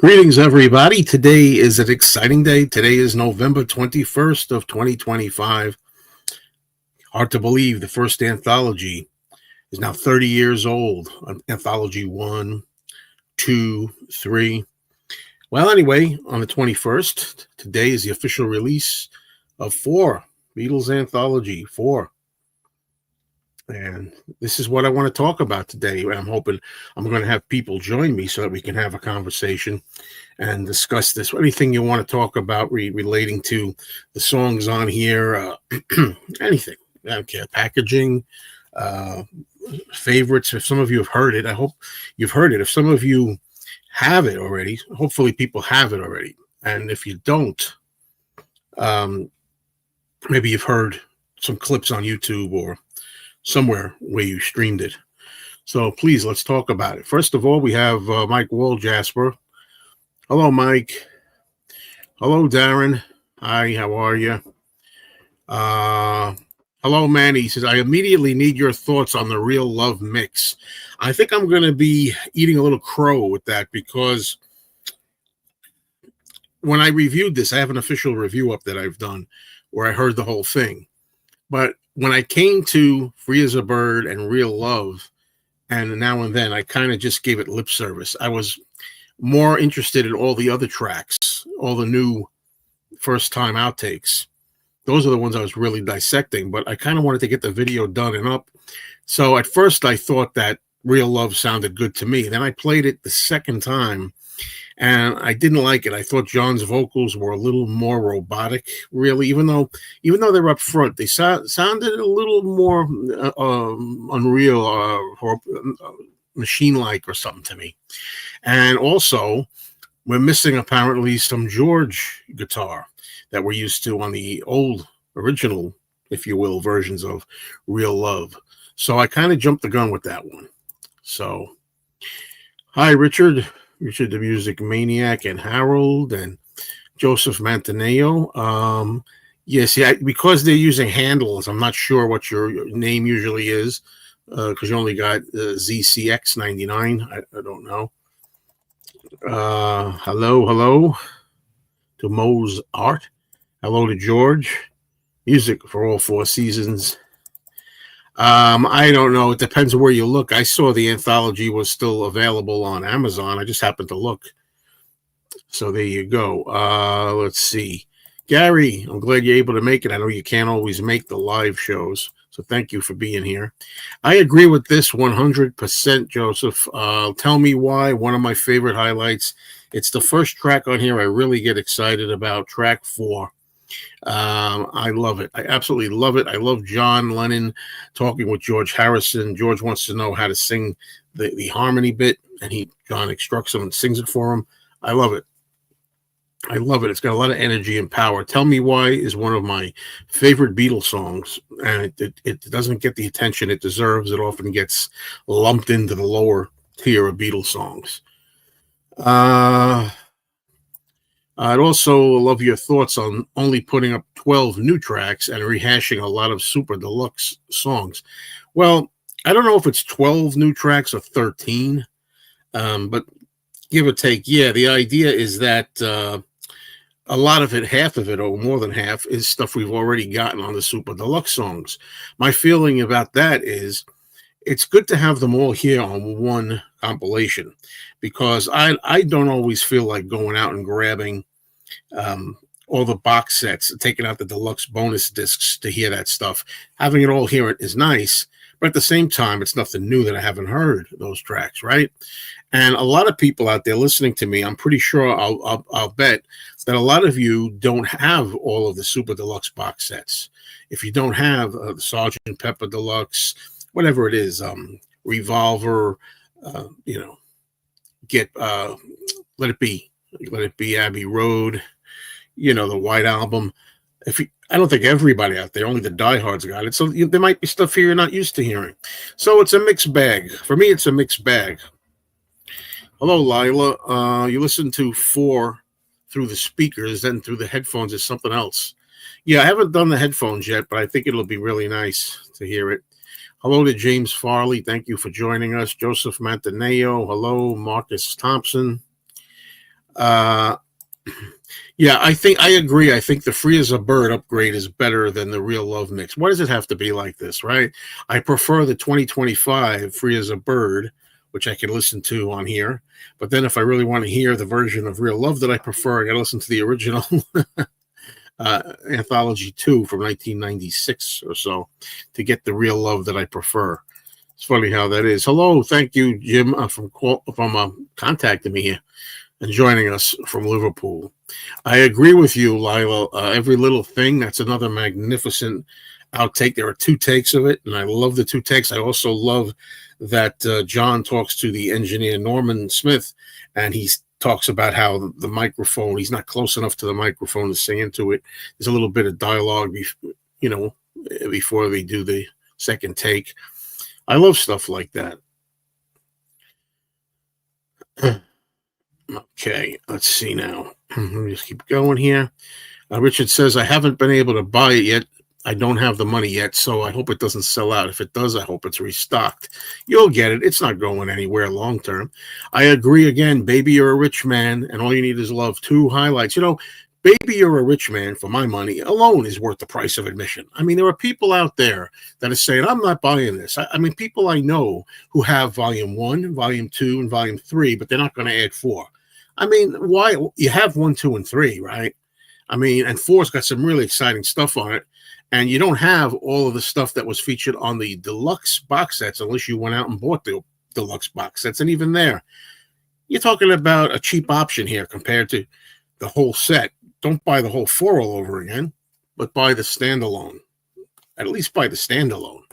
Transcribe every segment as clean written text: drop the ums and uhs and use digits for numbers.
Greetings, everybody. Today is an exciting day. Today is November 21st of 2025. Hard to believe the first anthology is now 30 years old. Anthology 1, 2, 3. Well, anyway, on the 21st, today is the official release of 4. Beatles Anthology 4. And this is what I want to talk about today. I'm hoping I'm going to have people join me so that we can have a conversation and discuss this. Anything you want to talk about relating to the songs on here, anything. I don't care. Packaging, favorites. If some of you have heard it, I hope you've heard it. If some of you have it already, hopefully people have it already. And if you don't, maybe you've heard some clips on YouTube or somewhere where you streamed it. So please, let's talk about it. First of all, we have Mike Walljasper. Hello, Mike. Hello, Darren. Hi, how are you? Hello, Manny. He says, I immediately need your thoughts on the Real Love mix. I think I'm going to be eating a little crow with that because when I reviewed this, I have an official review up that I've done where I heard the whole thing. But when I came to Free as a Bird and Real Love, and Now and Then, I kind of just gave it lip service. I was more interested in all the other tracks, all the new first-time outtakes. Those are the ones I was really dissecting, but I kind of wanted to get the video done and up. So at first I thought that Real Love sounded good to me. Then I played it the second time, and I didn't like it. I thought John's vocals were a little more robotic, really, even though they're up front, they sounded a little more unreal or machine-like or something to me. And also, we're missing apparently some George guitar that we're used to on the old original, if you will, versions of Real Love. So I kind of jumped the gun with that one. So, hi, Richard the Music Maniac, and Harold, and Joseph Mantaneo. Yes, yeah, because they're using handles, I'm not sure what your name usually is, because you only got ZCX99. I don't know. Hello to Mo's Art. Hello to George. Music for all 4 seasons. I don't know. It depends where you look. I saw the anthology was still available on Amazon. I just happened to look. So there you go. Let's see. Gary, I'm glad you're able to make it. I know you can't always make the live shows, so thank you for being here. I agree with this 100%, Joseph. Tell me why. One of my favorite highlights. It's the first track on here I really get excited about, track 4. I love it. I absolutely love it. I love John Lennon talking with George Harrison. George wants to know how to sing the harmony bit, and John instructs him and sings it for him. I love it. I love it. It's got a lot of energy and power. Tell Me Why is one of my favorite Beatles songs, and it doesn't get the attention it deserves. It often gets lumped into the lower tier of Beatles songs. I'd also love your thoughts on only putting up 12 new tracks and rehashing a lot of super deluxe songs. Well, I don't know if it's 12 new tracks or 13, but give or take, yeah, the idea is that a lot of it, half of it, or more than half, is stuff we've already gotten on the super deluxe songs. My feeling about that is it's good to have them all here on one compilation, because I don't always feel like going out and grabbing all the box sets, taking out the deluxe bonus discs to hear that stuff. Having it all here is nice, but at the same time, it's nothing new that I haven't heard those tracks, right? And a lot of people out there listening to me, I'm pretty sure I'll bet that a lot of you don't have all of the super deluxe box sets. If you don't have the Sgt. Pepper Deluxe, whatever it is, Revolver, get Let It Be Abbey Road, the White Album. I don't think everybody out there, only the diehards got it. So there might be stuff here you're not used to hearing. So it's a mixed bag. For me, it's a mixed bag. Hello, Lila. You listen to 4 through the speakers, then through the headphones is something else. Yeah, I haven't done the headphones yet, but I think it'll be really nice to hear it. Hello to James Farley. Thank you for joining us. Joseph Mantaneo. Hello, Marcus Thompson. Uh, yeah, I agree. I think the Free as a Bird upgrade is better than the Real Love mix. Why does it have to be like this, right? I prefer the 2025 Free as a Bird, which I can listen to on here. But then if I really want to hear the version of Real Love that I prefer, I got to listen to the original Anthology 2 from 1996 or so to get the Real Love that I prefer. It's funny how that is. Hello, thank you, Jim, from contacting me here and joining us from Liverpool. I agree with you, Lila. Every Little Thing, that's another magnificent outtake. There are 2 takes of it, and I love the 2 takes. I also love that John talks to the engineer, Norman Smith, and he talks about how the microphone, he's not close enough to the microphone to sing into it. There's a little bit of dialogue, before they do the second take. I love stuff like that. Okay, let's see now. Let me just keep going here. Richard says, I haven't been able to buy it yet. I don't have the money yet, so I hope it doesn't sell out. If it does, I hope it's restocked. You'll get it. It's not going anywhere long term. I agree again. Baby, You're a Rich Man, and All You Need Is Love. 2 highlights. Baby, You're a Rich Man, for my money, alone is worth the price of admission. I mean, there are people out there that are saying, I'm not buying this. I mean, people I know who have Volume 1, Volume 2, and Volume 3, but they're not going to add 4. I mean, why? You have 1, 2, and 3, right? I mean, and 4's got some really exciting stuff on it. And you don't have all of the stuff that was featured on the deluxe box sets unless you went out and bought the deluxe box sets. And even there, you're talking about a cheap option here compared to the whole set. Don't buy the whole 4 all over again, but buy the standalone. At least buy the standalone.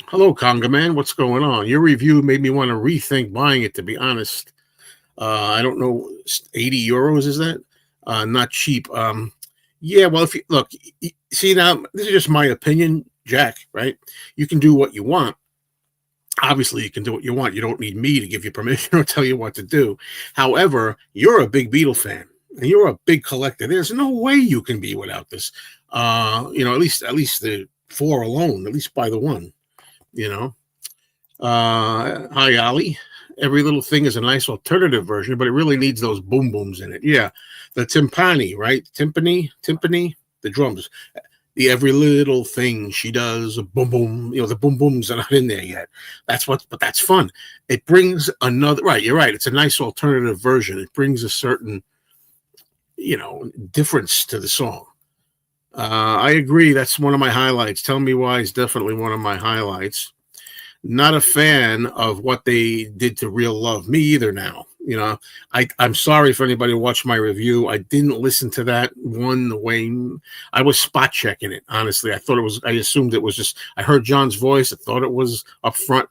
Hello, Conga Man. What's going on? Your review made me want to rethink buying it, to be honest. I don't know, 80 euros, is that? Not cheap. Yeah, well, if you look, see, now this is just my opinion, Jack, right? You can do what you want. Obviously, you can do what you want. You don't need me to give you permission or tell you what to do. However, you're a big Beatle fan and you're a big collector. There's no way you can be without this. At least the 4 alone, at least buy the 1, Hi, Ali. Every Little Thing is a nice alternative version, but it really needs those boom booms in it. Yeah, the timpani, right? Timpani, the drums. The Every Little Thing she does, boom boom. The boom booms are not in there yet. But that's fun. It brings another. Right, you're right. It's a nice alternative version. It brings a certain, difference to the song. I agree. That's one of my highlights. Tell Me Why is definitely one of my highlights. Not a fan of what they did to Real Love. Me either now. I'm sorry for anybody who watched my review. I didn't listen to that one the way I was spot checking it. Honestly, I assumed it was just, I heard John's voice. I thought it was up front.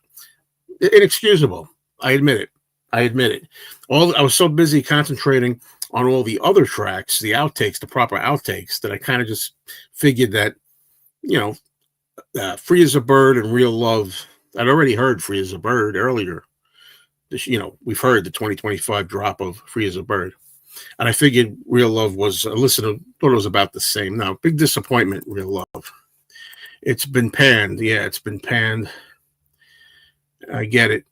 Inexcusable. I admit it. I was so busy concentrating on all the other tracks, the outtakes, the proper outtakes, that I kind of just figured that, Free as a Bird and Real Love, I'd already heard Free as a Bird earlier. We've heard the 2025 drop of Free as a Bird. And I figured Real Love was, thought it was about the same. Now, big disappointment, Real Love. It's been panned. Yeah, it's been panned. I get it.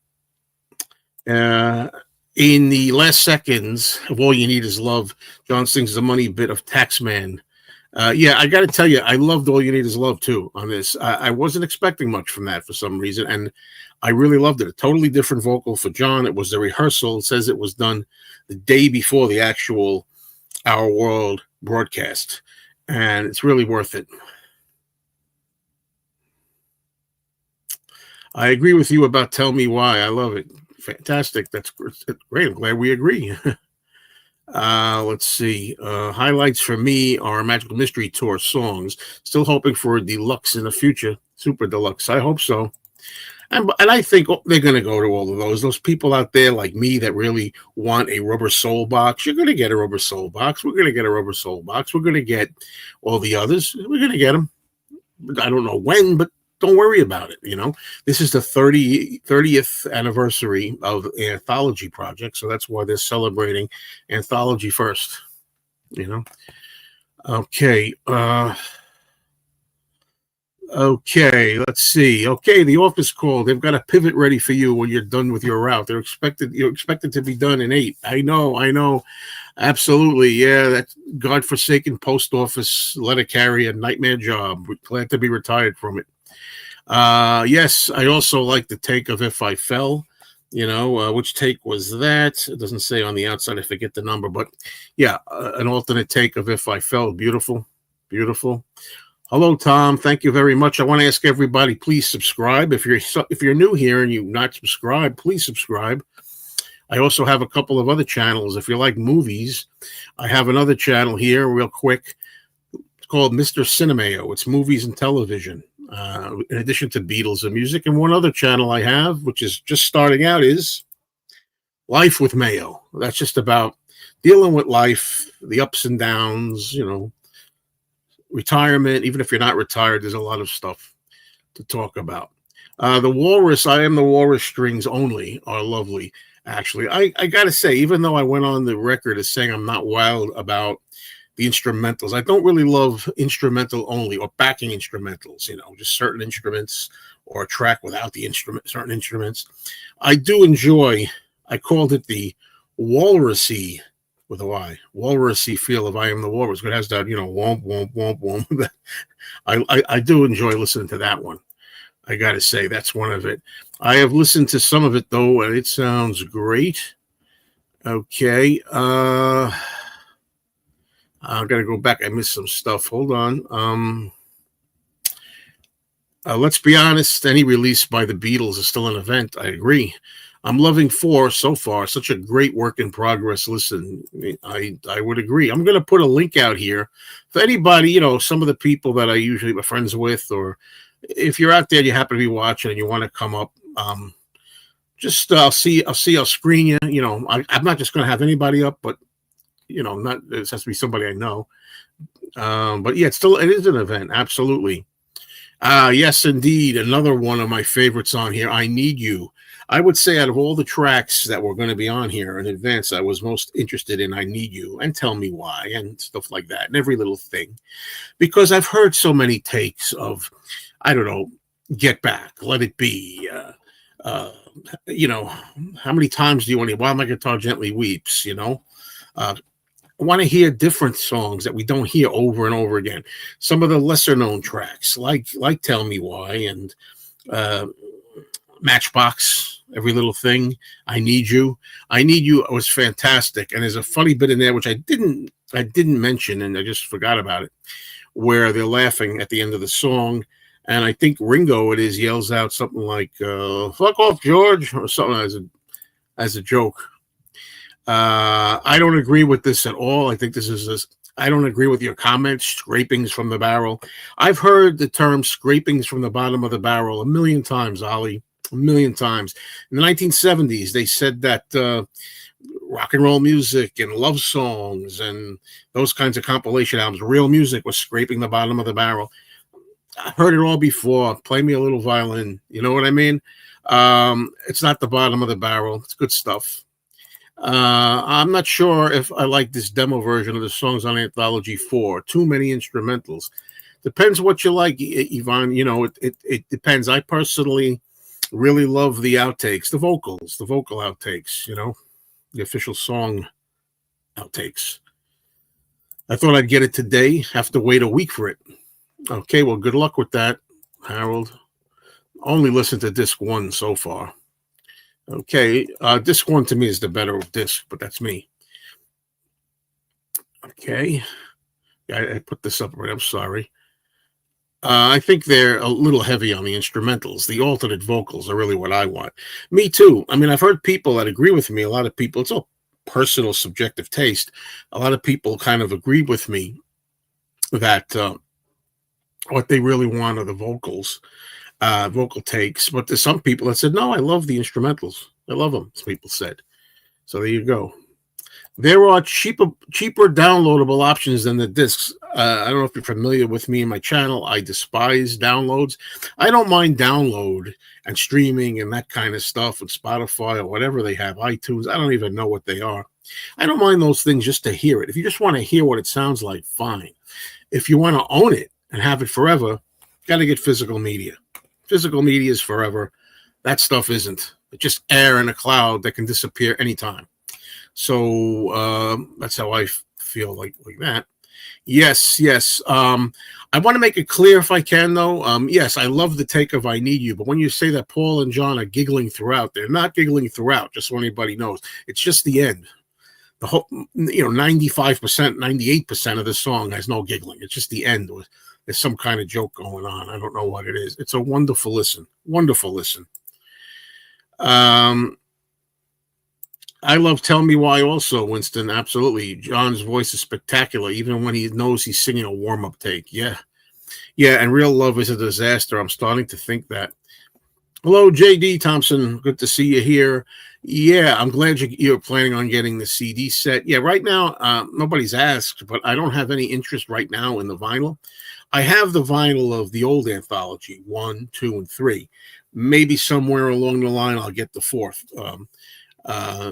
In the last seconds of All You Need Is Love, John sings the money bit of Taxman. Yeah, I got to tell you, I loved All You Need Is Love, too, on this. I wasn't expecting much from that for some reason, and I really loved it. A totally different vocal for John. It was the rehearsal. It says it was done the day before the actual Our World broadcast, and it's really worth it. I agree with you about Tell Me Why. I love it. Fantastic. That's great. I'm glad we agree. Let's see. Highlights for me are Magical Mystery Tour songs. Still hoping for a deluxe in the future. Super deluxe. I hope so. And I think they're going to go to all of those. Those people out there like me that really want a Rubber Soul box, you're going to get a Rubber Soul box. We're going to get a Rubber Soul box. We're going to get all the others. We're going to get them. I don't know when, but don't worry about it. This is the 30th anniversary of the Anthology project. So that's why they're celebrating Anthology first, Okay. Okay, let's see. Okay, the office call. They've got a pivot ready for you when you're done with your route. You're expected to be done in 8. I know. Absolutely. Yeah, that godforsaken post office letter carrier nightmare job. We're glad to be retired from it. Yes, I also like the take of If I Fell. Which take was that? It doesn't say on the outside. I forget the number, but yeah, an alternate take of If I Fell. Beautiful, beautiful. Hello, Tom. Thank you very much. I want to ask everybody, please subscribe. If you're new here and you've not subscribed, please subscribe. I also have a couple of other channels. If you like movies, I have another channel here, real quick. It's called Mr. Cinemayo. It's movies and television, in addition to Beatles and music. And one other channel I have, which is just starting out, is Life with Mayo. That's just about dealing with life, the ups and downs, retirement. Even if you're not retired, there's a lot of stuff to talk about. The Walrus, I Am the Walrus strings only are lovely. Actually, I got to say, even though I went on the record as saying I'm not wild about the instrumentals, I don't really love instrumental only or backing instrumentals, just certain instruments or a track without the certain instruments. I do enjoy, I called it the walrusy, with a Y, walrusy feel of I Am the Walrus. It has that, womp, womp, womp, womp. I do enjoy listening to that one. I got to say, that's one of it. I have listened to some of it, though, and it sounds great. Okay. I've got to go back. I missed some stuff. Hold on. Let's be honest. Any release by the Beatles is still an event. I agree. I'm loving 4 so far. Such a great work in progress. Listen, I would agree. I'm going to put a link out here for anybody, some of the people that I usually am friends with, or if you're out there and you happen to be watching and you want to come up, I'll screen you. I'm not just going to have anybody up, but it has to be somebody I know. But yeah, it is an event. Absolutely. Yes, indeed. Another one of my favorites on here. I Need You. I would say out of all the tracks that were going to be on here in advance, I was most interested in I Need You and Tell Me Why and stuff like that, and every little thing, because I've heard so many takes of, I don't know, Get Back, Let It Be, how many times do you want to, While My Guitar Gently Weeps, I want to hear different songs that we don't hear over and over again. Some of the lesser known tracks, like Tell Me Why and Matchbox, Every Little Thing, I Need You. I Need You was fantastic. And there's a funny bit in there which I didn't mention, and I just forgot about it, where they're laughing at the end of the song. And I think Ringo yells out something like "fuck off, George," or something as a joke. I don't agree with this at all. I think I don't agree with your comments, scrapings from the barrel. I've heard the term scrapings from the bottom of the barrel a million times, Ollie, a million times. In the 1970s, they said that rock and roll music and love songs and those kinds of compilation albums, real music, was scraping the bottom of the barrel. I've heard it all before. Play me a little violin. You know what I mean? It's not the bottom of the barrel. It's good stuff. I'm not sure if I like this demo version of the songs on Anthology 4. Too many instrumentals. Depends what you like, Yvonne. It depends. I personally really love the outtakes, the vocal outtakes, the official song outtakes. I thought I'd get it today. Have to wait a week for it. Okay, well, good luck with that, Harold. Only listened to disc 1 so far. Okay, disc 1 to me is the better disc, but that's me. Okay, I put this up right. I'm sorry. I think they're a little heavy on the instrumentals. The alternate vocals are really what I want. Me too. I mean, I've heard people that agree with me. A lot of people, it's all personal, subjective taste. A lot of people kind of agreed with me that what they really want are the vocals, vocal takes. But there's some people that said, no, I love the instrumentals. I love them, as people said. So there you go. There are cheaper downloadable options than the discs. I don't know if you're familiar with me and my channel. I despise downloads. I don't mind download and streaming and that kind of stuff with Spotify or whatever they have, iTunes. I don't even know what they are. I don't mind those things just to hear it. If you just want to hear what it sounds like, fine. If you want to own it and have it forever, Got to get physical media. Physical media is forever. That stuff isn't. It's just air in a cloud that can disappear anytime. So that's how I feel like that. Yes, yes. I want to make it clear if I can, though. Yes, I love the take of "I Need You," but when you say that Paul and John are giggling throughout, they're not giggling throughout. Just so anybody knows, it's just the end. The whole, 95%, 98% of the song has no giggling. It's just the end. There's some kind of joke going on. I don't know what it is. It's a wonderful listen. Wonderful listen. I love "Tell Me Why" also, Winston. Absolutely. John's voice is spectacular, even when he knows he's singing a warm-up take. Yeah. Yeah, and "Real Love" is a disaster. I'm starting to think that. Hello, J.D. Thompson. Good to see you here. Yeah, I'm glad you're planning on getting the CD set. Yeah, right now, nobody's asked, but I don't have any interest right now in the vinyl. I have the vinyl of the old Anthology, 1, 2, and 3. Maybe somewhere along the line I'll get the 4th.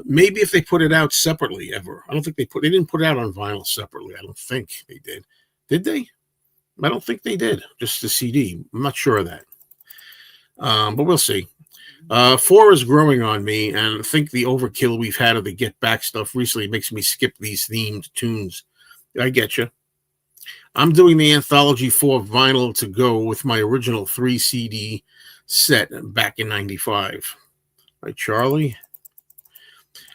Maybe if they put it out separately ever. I don't think they didn't put it out on vinyl separately. I don't think they did. Did they? I don't think they did. Just the CD. I'm not sure of that. But we'll see. 4 is growing on me, and I think the overkill we've had of the Get Back stuff recently makes me skip these themed tunes. I get you. I'm doing the Anthology 4 vinyl to go with my original 3 CD set back in 95. Right, Charlie?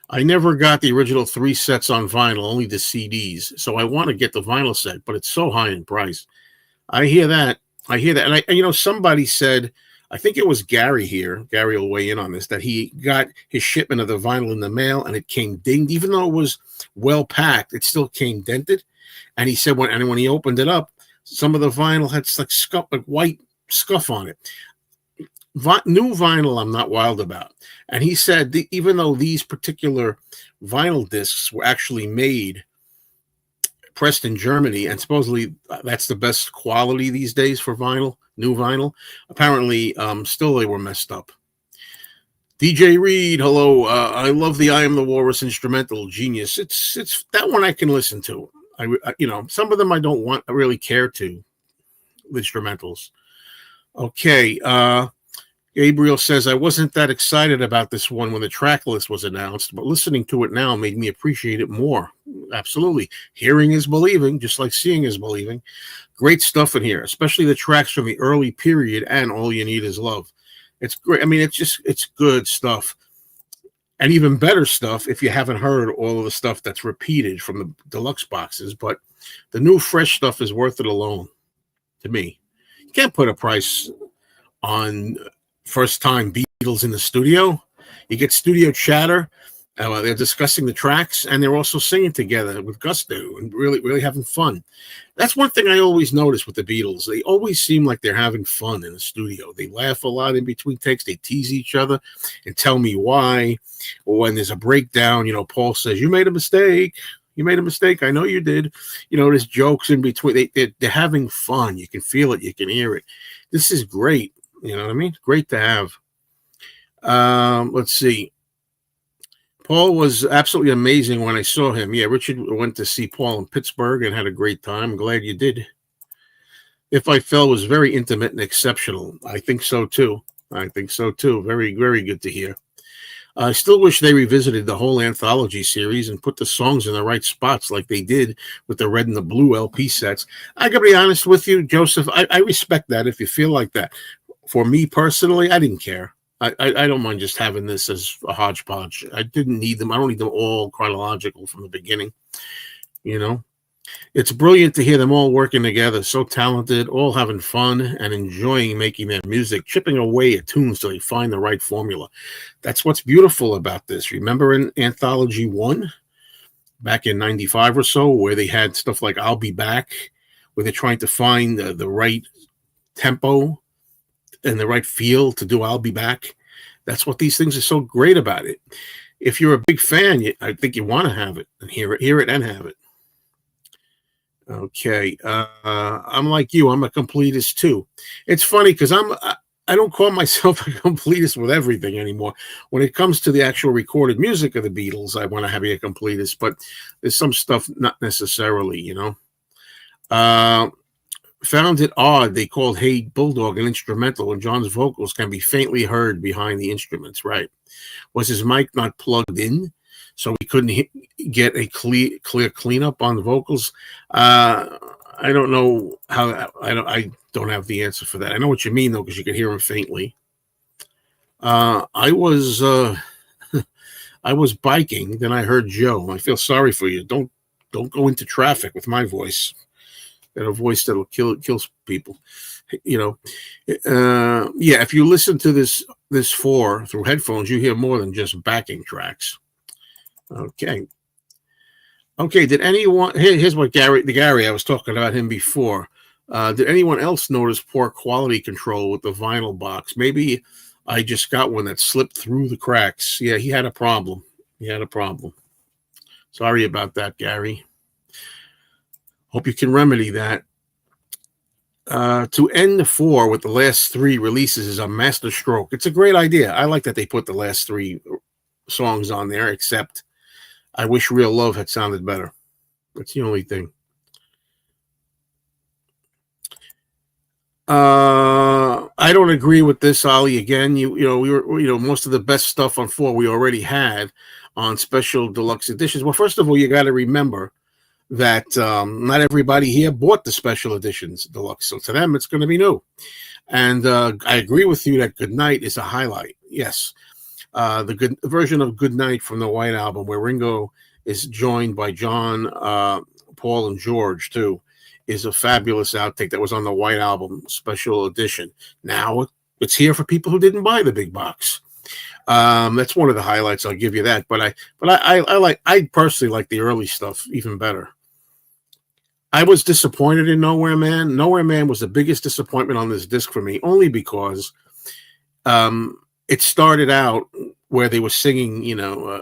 I never got the original 3 sets on vinyl, only the CDs. So I want to get the vinyl set, but it's so high in price. I hear that. And somebody said, I think it was Gary here, Gary will weigh in on this, that he got his shipment of the vinyl in the mail and it came dinged. Even though it was well packed, it still came dented. And he said when he opened it up, some of the vinyl had like white scuff on it. New vinyl I'm not wild about. And he said even though these particular vinyl discs were actually pressed in Germany, and supposedly that's the best quality these days for vinyl, new vinyl, apparently still they were messed up. DJ Reed, hello. I love the "I Am the Walrus" instrumental, genius. It's that one I can listen to. Some of them I don't really care to, instrumentals. Okay. Gabriel says, I wasn't that excited about this one when the track list was announced, but listening to it now made me appreciate it more. Absolutely. Hearing is believing, just like seeing is believing. Great stuff in here, especially the tracks from the early period and "All You Need Is Love." It's great. I mean, it's good stuff. And even better stuff if you haven't heard all of the stuff that's repeated from the deluxe boxes. But the new, fresh stuff is worth it alone, to me. You can't put a price on first time Beatles in the studio. You get studio chatter. They're discussing the tracks, and they're also singing together with gusto and really, really having fun. That's one thing I always notice with the Beatles. They always seem like they're having fun in the studio. They laugh a lot in between takes. They tease each other and tell me why. Or when there's a breakdown, Paul says, "You made a mistake. You made a mistake. I know you did." There's jokes in between. They're having fun. You can feel it. You can hear it. This is great. You know what I mean? Great to have. Let's see. Paul was absolutely amazing when I saw him. Yeah, Richard went to see Paul in Pittsburgh and had a great time. I'm glad you did. "If I Fell" was very intimate and exceptional. I think so, too. Very, very good to hear. I still wish they revisited the whole Anthology series and put the songs in the right spots like they did with the red and the blue LP sets. I got to be honest with you, Joseph. I respect that if you feel like that. For me personally, I didn't care. I don't mind just having this as a hodgepodge. I didn't need them. I don't need them all chronological from the beginning. It's brilliant to hear them all working together. So talented, all having fun and enjoying making their music, chipping away at tunes till they find the right formula. That's what's beautiful about this. Remember in Anthology 1, back in 95 or so, where they had stuff like "I'll Be Back," where they're trying to find the right tempo and the right feel to do "I'll Be Back." That's what these things are so great about it. If you're a big fan, I think you want to have it and hear it and have it. Okay. I'm like you. I'm a completist too. It's funny because I don't call myself a completist with everything anymore. When it comes to the actual recorded music of the Beatles, I want to be a completist, but there's some stuff not necessarily, found it odd they called Hey Bulldog an instrumental when John's vocals can be faintly heard behind the instruments. Right. Was his mic not plugged in, so we couldn't get a clear cleanup on the vocals? I don't know how. I don't have the answer for that. I know what you mean though, because you could hear him faintly. I was I was biking, then I heard Joe. I feel sorry for you. Don't go into traffic with my voice. Got a voice that'll kills people. You know, yeah. If you listen to this 4 through headphones, you hear more than just backing tracks. Okay. Did anyone? Here's what Gary I was talking about him before. Did anyone else notice poor quality control with the vinyl box? Maybe I just got one that slipped through the cracks. Yeah, he had a problem. Sorry about that, Gary. Hope you can remedy that. To end the 4 with the last 3 releases is a masterstroke. It's a great idea. I like that they put the last 3 songs on there, except I wish Real Love had sounded better. That's the only thing. I don't agree with this, Ollie. Again, we were most of the best stuff on 4 we already had on special deluxe editions. Well, first of all, you got to remember that not everybody here bought the special editions deluxe, so to them it's going to be new. And I agree with you that Goodnight is a highlight. Yes, the good version of Goodnight from the White Album, where Ringo is joined by John, Paul, and George too, is a fabulous outtake that was on the White Album special edition. Now it's here for people who didn't buy the big box. That's one of the highlights. I'll give you that. But I personally like the early stuff even better. I was disappointed in Nowhere Man. Nowhere Man was the biggest disappointment on this disc for me, only because it started out where they were singing,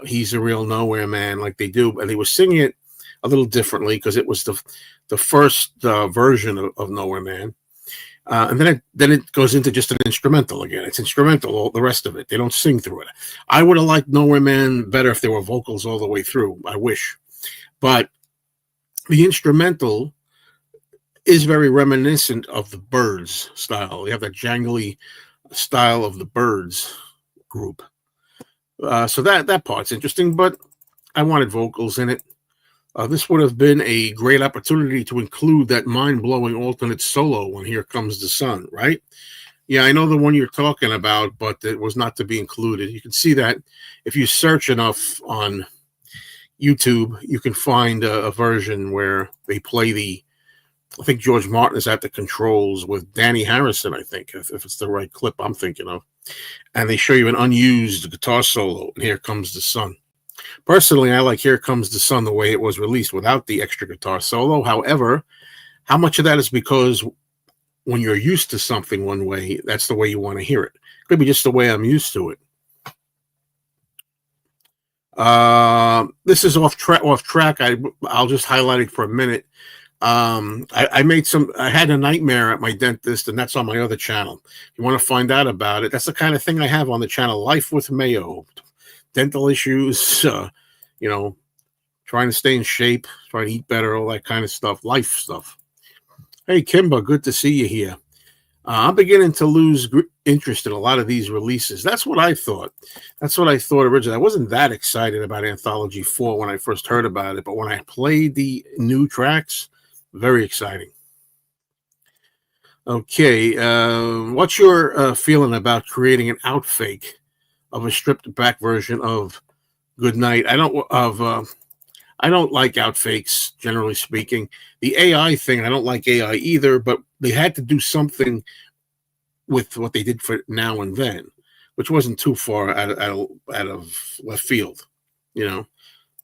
He's a Real Nowhere Man, like they do, and they were singing it a little differently because it was the first version of Nowhere Man. And then it goes into just an instrumental again. It's instrumental, all the rest of it. They don't sing through it. I would have liked Nowhere Man better if there were vocals all the way through. I wish. But the instrumental is very reminiscent of the Byrds style. You have that jangly style of the Byrds group. So that part's interesting, but I wanted vocals in it. This would have been a great opportunity to include that mind-blowing alternate solo when Here Comes the Sun, right? Yeah, I know the one you're talking about, but it was not to be included. You can see that if you search enough on YouTube, you can find a version where they play I think George Martin is at the controls with Danny Harrison, I think, if it's the right clip I'm thinking of. And they show you an unused guitar solo, and Here Comes the Sun. Personally, I like Here Comes the Sun the way it was released without the extra guitar solo. However, how much of that is because when you're used to something one way, that's the way you want to hear it? Could be just the way I'm used to it. This is off track. I'll just highlight it for a minute. I had a nightmare at my dentist, and that's on my other channel. If you want to find out about it, that's the kind of thing I have on the channel, Life with Mayo. Dental issues, trying to stay in shape, trying to eat better, all that kind of stuff, life stuff. Hey, Kimba, good to see you here. I'm beginning to lose interest in a lot of these releases. That's what I thought. That's what I thought originally. I wasn't that excited about Anthology 4 when I first heard about it, but when I played the new tracks, very exciting. Okay, what's your feeling about creating an outfake of a stripped back version of Goodnight? I don't like outfakes, generally speaking. The AI thing, I don't like AI either, but they had to do something with what they did for Now and Then, which wasn't too far out of left field.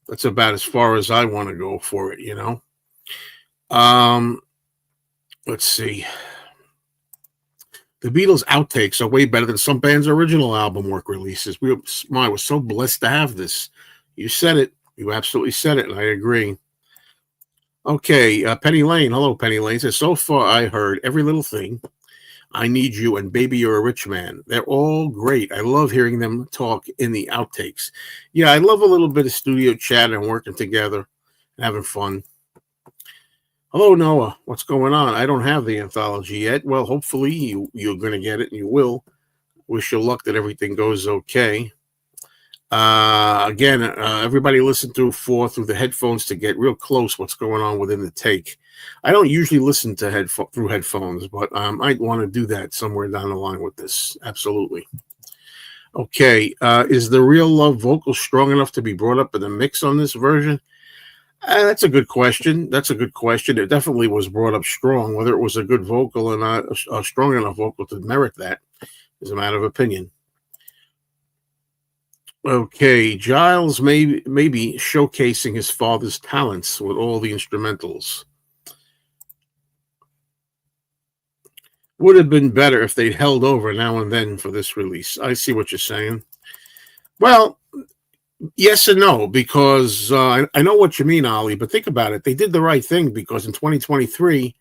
That's about as far as I want to go for it. Let's see. The Beatles outtakes are way better than some bands' original album work releases. I was so blessed to have this. You said it. You absolutely said it, and I agree. Okay, Penny Lane. Hello, Penny Lane. Says, so far I heard Every Little Thing, I Need You, and Baby You're a Rich Man. They're all great. I love hearing them talk in the outtakes. Yeah, I love a little bit of studio chat and working together and having fun. Hello, Noah. What's going on? I don't have the anthology yet. Well, hopefully you're going to get it and you will. Wish you luck that everything goes okay. Again, everybody listen through the headphones to get real close what's going on within the take. I don't usually listen to through headphones, but I might want to do that somewhere down the line with this. Absolutely. Okay. Is the Real Love vocal strong enough to be brought up in the mix on this version? That's a good question. That's a good question. It definitely was brought up strong. Whether it was a good vocal or not, a strong enough vocal to merit that is a matter of opinion. Okay, Giles maybe showcasing his father's talents with all the instrumentals. Would have been better if they'd held over now and then for this release. I see what you're saying. Well, yes and no, because I know what you mean, Ollie, but think about it. They did the right thing because in 2023,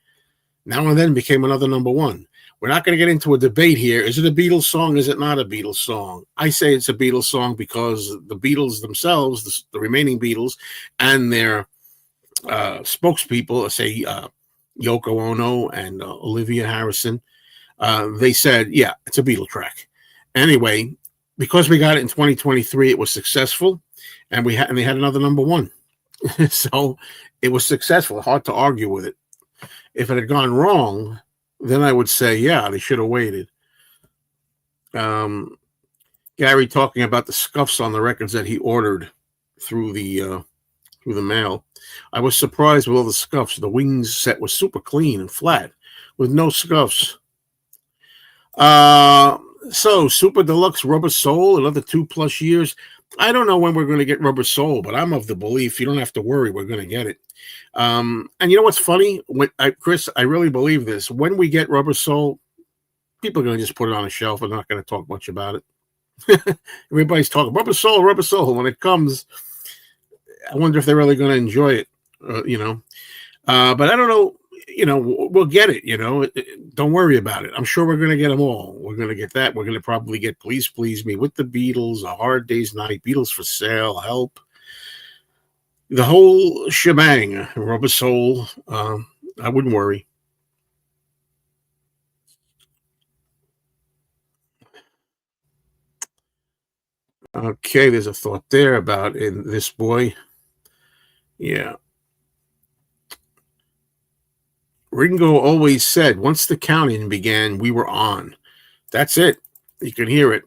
Now and Then became another number one. We're not going to get into a debate here. Is it a Beatles song? Is it not a Beatles song? I say it's a Beatles song because the Beatles themselves, the remaining Beatles, and their spokespeople, say Yoko Ono and Olivia Harrison, they said, yeah, it's a Beatle track. Anyway, because we got it in 2023, it was successful, and they had another number one. So it was successful. Hard to argue with it. If it had gone wrong, then I would say, yeah, they should have waited. Gary talking about the scuffs on the records that he ordered through the mail. I was surprised with all the scuffs. The Wings set was super clean and flat with no scuffs. So Super Deluxe Rubber Soul, another 2+ years. I don't know when we're going to get Rubber Soul, but I'm of the belief you don't have to worry. We're going to get it. And you know what's funny? Chris, I really believe this. When we get Rubber Soul, people are going to just put it on a shelf and not going to talk much about it. Everybody's talking Rubber Soul, Rubber Soul. When it comes, I wonder if they're really going to enjoy it, But I don't know. We'll get it. Don't worry about it. I'm sure we're going to get them all. We're going to get that. We're going to probably get Please Please Me with the Beatles, A Hard Day's Night, Beatles for Sale, Help, the whole shebang. Rubber Soul. I wouldn't worry. Okay, there's a thought there about in this boy. Yeah. Ringo always said, once the counting began, we were on. That's it. You can hear it.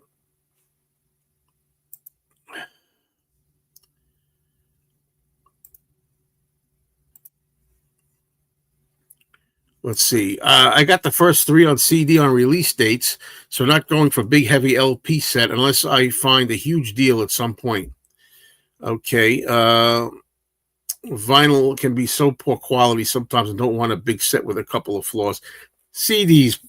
Let's see. I got the first 3 on CD on release dates, so not going for big, heavy LP set unless I find a huge deal at some point. Okay. Vinyl can be so poor quality sometimes I don't want a big set with a couple of flaws. CDs.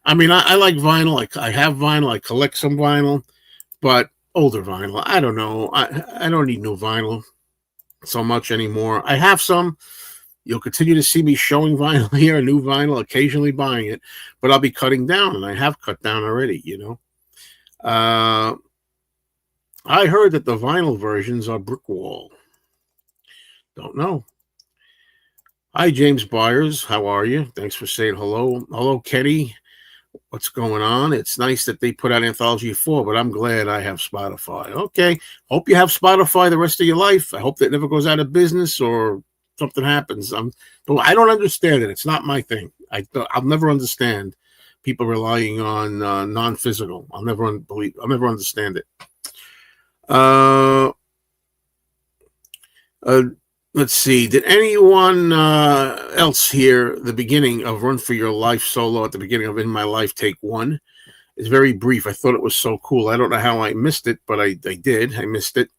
I mean, I like vinyl. I have vinyl. I collect some vinyl, but older vinyl. I don't know. I don't need new vinyl so much anymore. I have some. You'll continue to see me showing vinyl here, new vinyl, occasionally buying it, but I'll be cutting down, and I have cut down already, I heard that the vinyl versions are brick wall. Don't know. Hi, James Byers. How are you? Thanks for saying hello. Hello, Kenny. What's going on? It's nice that they put out Anthology 4, but I'm glad I have Spotify. Okay. Hope you have Spotify the rest of your life. I hope that never goes out of business or something happens. I don't understand it. It's not my thing. I'll never understand people relying on non-physical. I'll never understand it. Let's see. Did anyone else hear the beginning of Run for Your Life solo at the beginning of In My Life Take 1? It's very brief. I thought it was so cool. I don't know how I missed it, but I did. I missed it.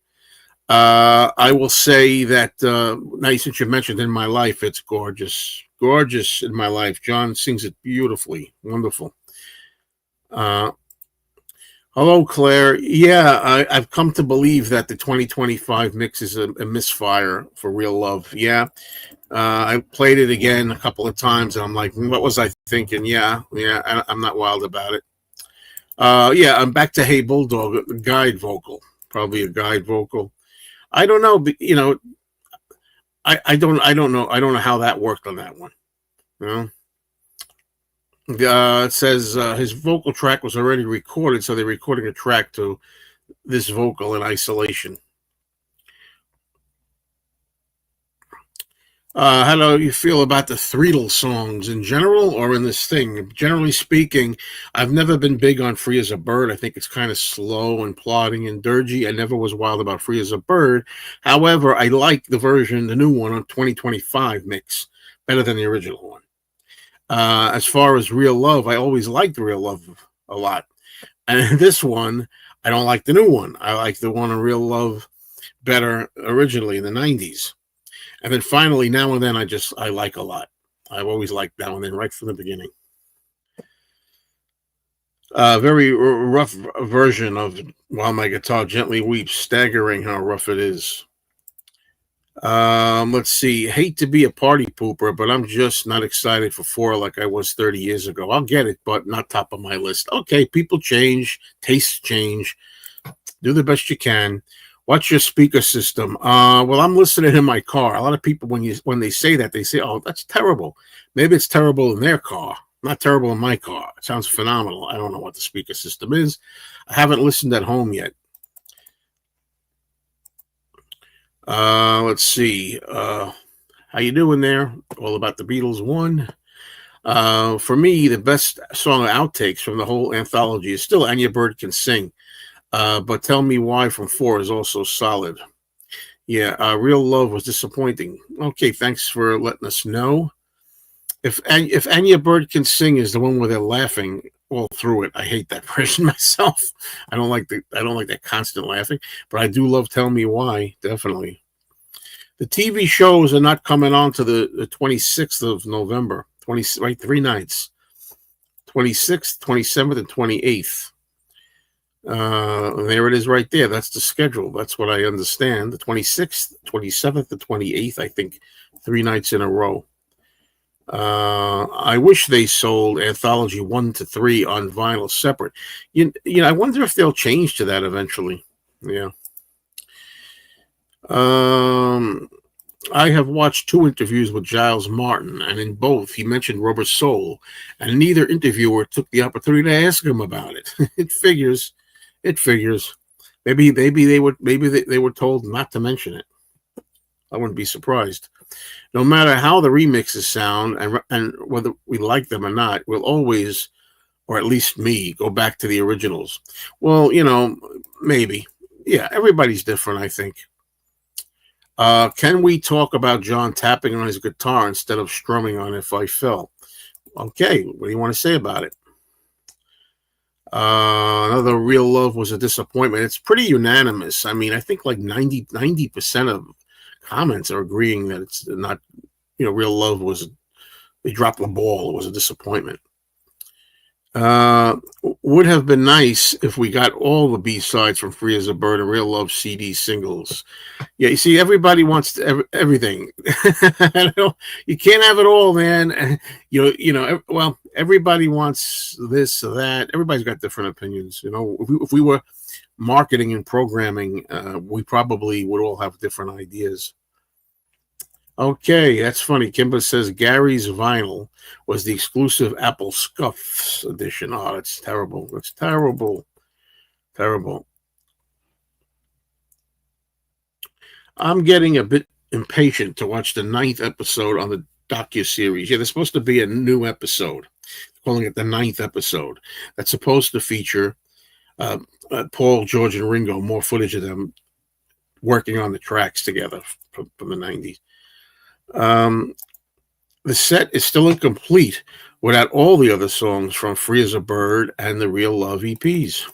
I will say that now since you mentioned In My Life, it's gorgeous. Gorgeous In My Life. John sings it beautifully. Wonderful. Hello, Claire. Yeah, I've come to believe that the 2025 mix is a misfire for Real Love. Yeah. I played it again a couple of times, and I'm like, what was I thinking? Yeah, I'm not wild about it. Yeah, I'm back to Hey Bulldog, the guide vocal. Probably a guide vocal. I don't know, but, I don't know how that worked on that one. You know? It says his vocal track was already recorded, so they're recording a track to this vocal in isolation. How do you feel about the Threedle songs in general or in this thing? Generally speaking, I've never been big on Free as a Bird. I think it's kind of slow and plodding and dirgy. I never was wild about Free as a Bird. However, I like the version, the new one on 2025 mix, better than the original one. As far as Real Love, I always liked Real Love a lot. And this one, I don't like the new one. I like the one on Real Love better originally in the 90s. And then finally, Now and Then, I like a lot. I've always liked Now and Then right from the beginning. Very rough version of While My Guitar Gently Weeps, staggering how rough it is. Let's see. Hate to be a party pooper, but I'm just not excited for 4 like I was 30 years ago. I'll get it, but not top of my list. Okay, people change, tastes change. Do the best you can. What's your speaker system? Well, I'm listening in my car. A lot of people, when they say that, they say, "Oh, that's terrible." Maybe it's terrible in their car, not terrible in my car. It sounds phenomenal. I don't know what the speaker system is. I haven't listened at home yet. Let's see. How you doing there? All about the Beatles 1. For me, the best song of outtakes from the whole anthology is still Anya Bird Can Sing. But Tell Me Why from 4 is also solid. Yeah, Real Love was disappointing. Okay, thanks for letting us know. If Anya Bird Can Sing is the one where they're laughing all through it, I hate that version myself. I don't like that constant laughing, but I do love Tell Me Why, definitely. The TV shows are not coming on to the 26th of November. 3 nights. 26th, 27th, and 28th. There it is right there. That's the schedule. That's what I understand. The 26th, 27th, the 28th, I think 3 nights in a row. I wish they sold Anthology 1 to 3 on vinyl separate. You know, I wonder if they'll change to that eventually. Yeah. I have watched 2 interviews with Giles Martin, and in both he mentioned Rubber Soul, and neither interviewer took the opportunity to ask him about it. It figures. Maybe they were told not to mention it. I wouldn't be surprised. No matter how the remixes sound and whether we like them or not, we'll always, or at least me, go back to the originals. Well, you know, maybe. Yeah, everybody's different, I think. Can we talk about John tapping on his guitar instead of strumming on If I Fell? Okay, what do you want to say about it? Another Real Love was a disappointment. It's pretty unanimous. I mean, I think like 90% of comments are agreeing that it's not, Real Love they dropped the ball. It was a disappointment. Would have been nice if we got all the B-sides from Free as a Bird and Real Love CD singles. Yeah, you see, everybody wants everything. You can't have it all, man. Well, everybody wants this or that. Everybody's got different opinions. If we were marketing and programming, we probably would all have different ideas. Okay, that's funny. Kimba says Gary's vinyl was the exclusive Apple Scuffs edition. Oh, that's terrible. That's terrible. Terrible. I'm getting a bit impatient to watch the 9th episode on the docuseries. Yeah, there's supposed to be a new episode, calling it the 9th episode. That's supposed to feature Paul, George, and Ringo, more footage of them working on the tracks together from the 90s. The set is still incomplete without all the other songs from Free as a Bird and the Real Love EPs.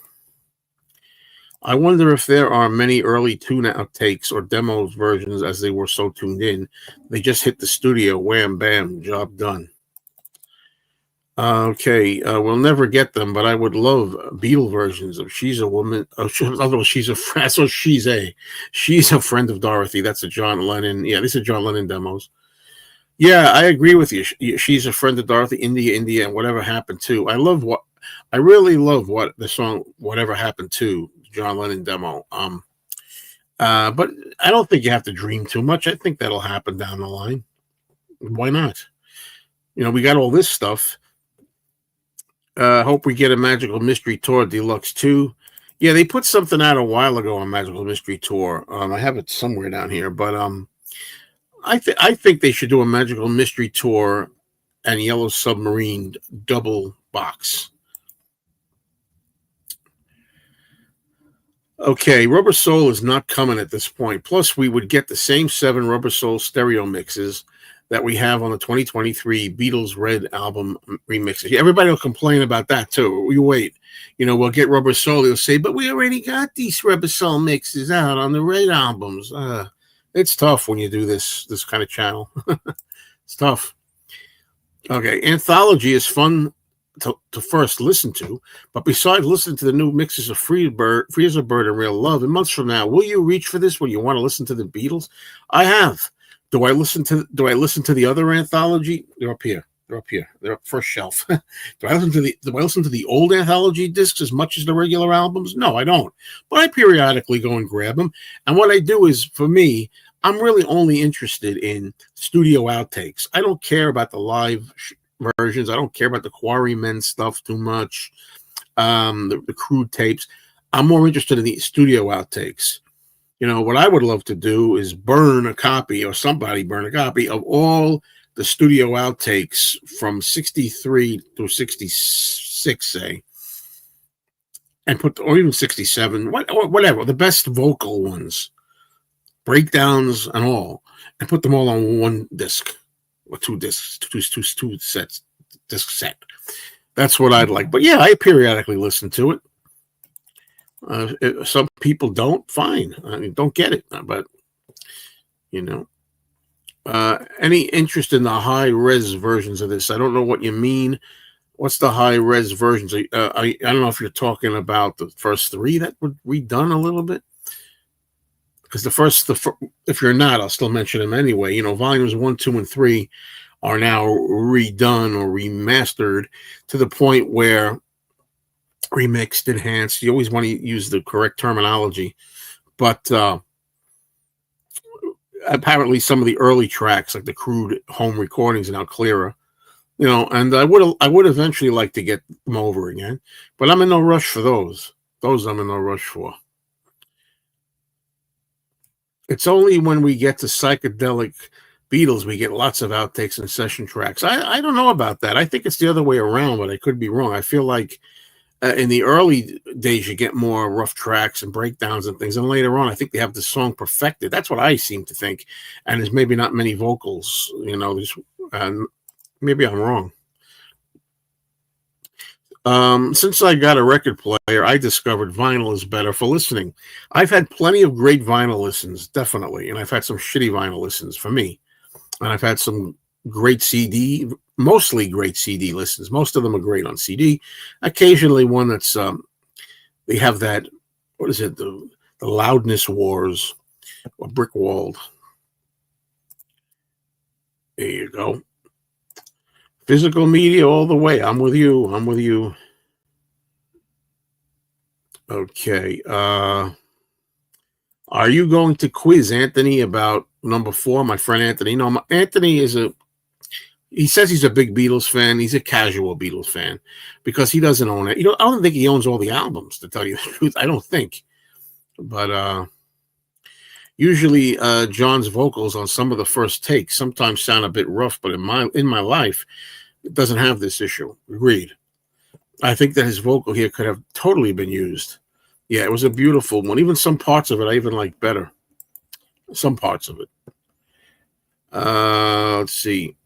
I wonder if there are many early tune outtakes or demos versions as they were so tuned in. They just hit the studio, wham, bam, job done. Okay, we'll never get them, but I would love Beatle versions of She's a Woman. She's a friend. So She's a Friend of Dorothy. That's a John Lennon. Yeah, these are John Lennon demos. Yeah, I agree with you. She's a Friend of Dorothy, India, and Whatever Happened To. I really love what the song Whatever Happened To, John Lennon demo. But I don't think you have to dream too much. I think that'll happen down the line. Why not? We got all this stuff. Hope we get a Magical Mystery Tour Deluxe 2. Yeah, they put something out a while ago on Magical Mystery Tour. I have it somewhere down here, but I think they should do a Magical Mystery Tour and Yellow Submarine double box. Okay, Rubber Soul is not coming at this point. Plus, we would get the same 7 Rubber Soul stereo mixes that we have on the 2023 Beatles Red album remixes. Everybody will complain about that too. You wait. We'll get Rubber Soul. They'll say, but we already got these Rubber Soul mixes out on the Red albums. It's tough when you do this kind of channel. It's tough. Okay, Anthology is fun to first listen to, but besides listening to the new mixes of Free as a Bird and Real Love, in months from now, will you reach for this when you want to listen to the Beatles? I have. Do I listen to the other Anthology? They're up here. They're up first shelf. Do I listen to the old Anthology discs as much as the regular albums? No, I don't. But I periodically go and grab them. And what I do is, for me, I'm really only interested in studio outtakes. I don't care about the live versions. I don't care about the Quarrymen stuff too much. The crude tapes. I'm more interested in the studio outtakes. What I would love to do is burn a copy, or somebody burn a copy of all the studio outtakes from 63 through 66, say, and or even 67, whatever, the best vocal ones, breakdowns and all, and put them all on one disc, or two discs, two sets, disc set. That's what I'd like. But yeah, I periodically listen to it. Some people don't, fine. I mean, don't get it, but any interest in the high res versions of this? I don't know what you mean. What's the high res versions? I don't know if you're talking about the first 3 that were redone a little bit, because if you're not, I'll still mention them anyway. Volumes 1, 2, and 3 are now redone or remastered to the point where remixed, enhanced. You always want to use the correct terminology, but apparently some of the early tracks, like the crude home recordings, are now clearer. And I would eventually like to get them over again, but I'm in no rush for those. Those I'm in no rush for. It's only when we get to psychedelic Beatles we get lots of outtakes and session tracks. I don't know about that. I think it's the other way around, but I could be wrong. I feel like in the early days, you get more rough tracks and breakdowns and things. And later on, I think they have the song perfected. That's what I seem to think. And there's maybe not many vocals, maybe I'm wrong. Since I got a record player, I discovered vinyl is better for listening. I've had plenty of great vinyl listens, definitely. And I've had some shitty vinyl listens for me. And I've had some great mostly great CD listens. Most of them are great on CD. Occasionally one that's they have that, what is it, the loudness wars, or brick walled. There you go. Physical media all the way. I'm with you. Okay. Are you going to quiz Anthony about number 4? My friend Anthony. No, Anthony he says he's a big Beatles fan. He's a casual Beatles fan because he doesn't own it. I don't think he owns all the albums, to tell you the truth. I don't think. But usually John's vocals on some of the first takes sometimes sound a bit rough, but in my life, it doesn't have this issue. Agreed. I think that his vocal here could have totally been used. Yeah, it was a beautiful one. Even some parts of it I even like better. Some parts of it. Let's see.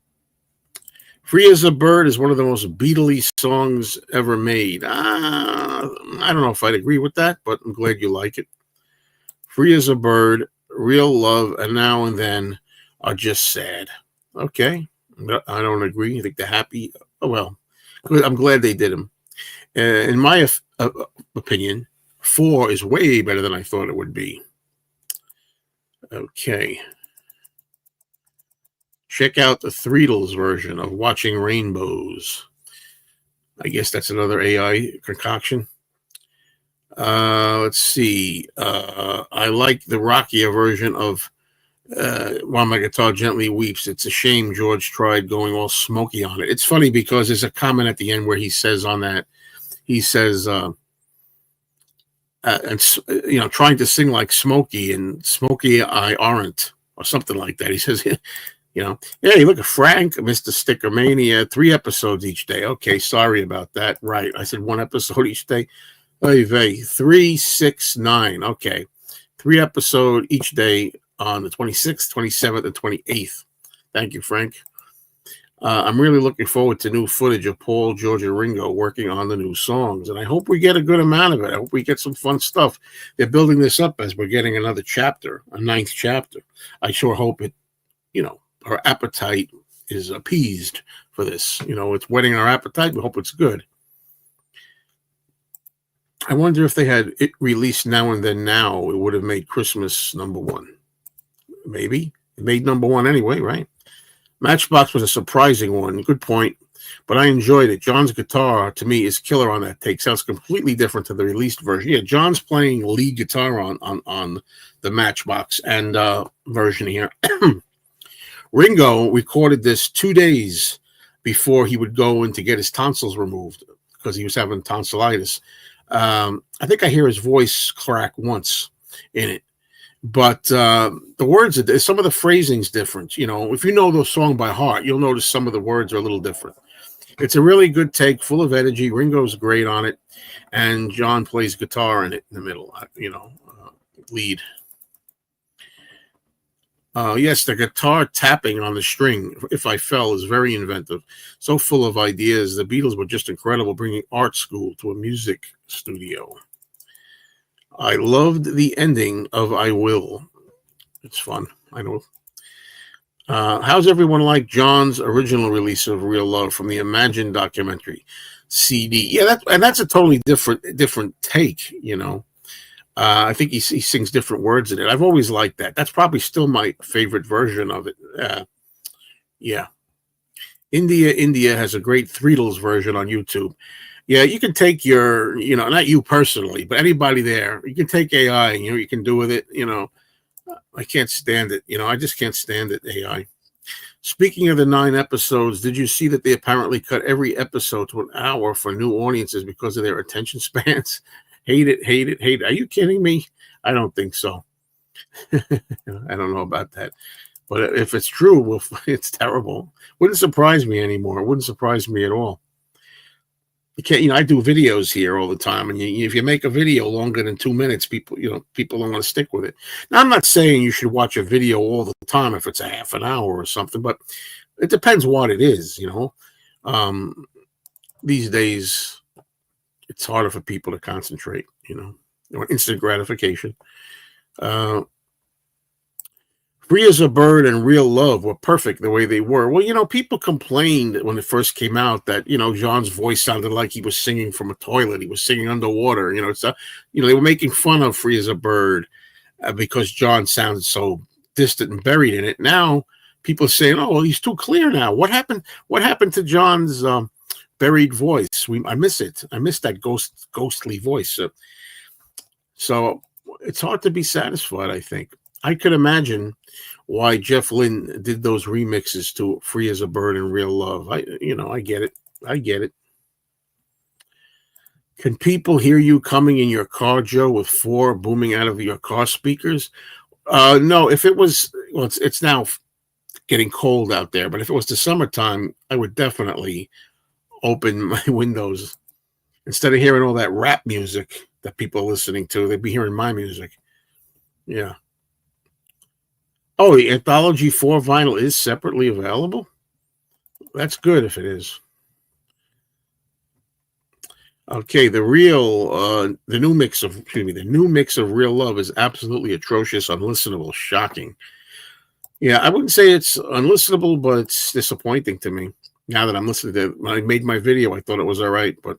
Free as a Bird is one of the most Beatley songs ever made. I don't know if I'd agree with that, but I'm glad you like it. Free as a Bird, Real Love, and Now and Then are just sad. Okay. I don't agree. I think they're happy. Oh, well, I'm glad they did them. In my opinion, 4 is way better than I thought it would be. Okay. Check out the Threedles version of Watching Rainbows. I guess that's another AI concoction. Let's see. I like the rockier version of While My Guitar Gently Weeps. It's a shame George tried going all smoky on it. It's funny because there's a comment at the end where he says on that, he says, trying to sing like Smokey, and Smokey I aren't, or something like that. He says, yeah, you look at Frank, Mr. Stickermania, 3 episodes each day. Okay, sorry about that. Right. I said 1 episode each day. Oy vey, 3, 6, 9. Okay. 3 episodes each day on the 26th, 27th, and 28th. Thank you, Frank. I'm really looking forward to new footage of Paul, George, and Ringo working on the new songs, and I hope we get a good amount of it. I hope we get some fun stuff. They're building this up as we're getting another chapter, a 9th chapter. I sure hope it, our appetite is appeased for this. It's whetting our appetite. We hope it's good. I wonder if they had it released now and then now, it would have made Christmas #1. Maybe. It made #1 anyway, right? Matchbox was a surprising one. Good point. But I enjoyed it. John's guitar, to me, is killer on that take. Sounds completely different to the released version. Yeah, John's playing lead guitar on the Matchbox and version here. Ringo recorded this 2 days before he would go in to get his tonsils removed because he was having tonsillitis. I think I hear his voice crack once in it. But the words, some of the phrasing's different. If you know the song by heart, you'll notice some of the words are a little different. It's a really good take, full of energy. Ringo's great on it, and John plays guitar in it in the middle, lead. Yes, the guitar tapping on the string, If I Fell, is very inventive. So full of ideas. The Beatles were just incredible, bringing art school to a music studio. I loved the ending of I Will. It's fun. I know. How's everyone like John's original release of Real Love from the Imagine documentary CD? Yeah, that's a totally different take, I think he sings different words in it. I've always liked that. That's probably still my favorite version of it. Yeah. India has a great Threedles version on YouTube. Yeah, you can take your, not you personally, but anybody there, you can take AI and, you can do with it, I can't stand it. I just can't stand it, AI. Speaking of the 9 episodes, did you see that they apparently cut every episode to an hour for new audiences because of their attention spans? Hate it, hate it, hate it. Are you kidding me? I don't think so. I don't know about that. But if it's true, it's terrible. Wouldn't surprise me anymore. It wouldn't surprise me at all. You can't, I do videos here all the time, and if you make a video longer than 2 minutes, people don't want to stick with it. Now, I'm not saying you should watch a video all the time if it's a half an hour or something, but it depends what it is. These days, it's harder for people to concentrate. Instant gratification. Free as a Bird and Real Love were perfect the way they were. Well, people complained when it first came out that, John's voice sounded like he was singing from a toilet. He was singing underwater. They were making fun of Free as a Bird because John sounded so distant and buried in it. Now people are saying, oh, well, he's too clear now. What happened? What happened to John's buried voice? I miss it. I miss that ghostly voice. So it's hard to be satisfied, I think. I could imagine why Jeff Lynne did those remixes to Free as a Bird and Real Love. I get it. I get it. Can people hear you coming in your car, Joe, with 4 booming out of your car speakers? No, if it was, it's now getting cold out there, but if it was the summertime, I would definitely open my windows. Instead of hearing all that rap music that people are listening to, they'd be hearing my music. Yeah. Oh, the Anthology 4 vinyl is separately available? That's good if it is. Okay, the new mix of Real Love is absolutely atrocious, unlistenable, shocking. Yeah, I wouldn't say it's unlistenable, but it's disappointing to me. Now that I'm listening to it, when I made my video, I thought it was all right, but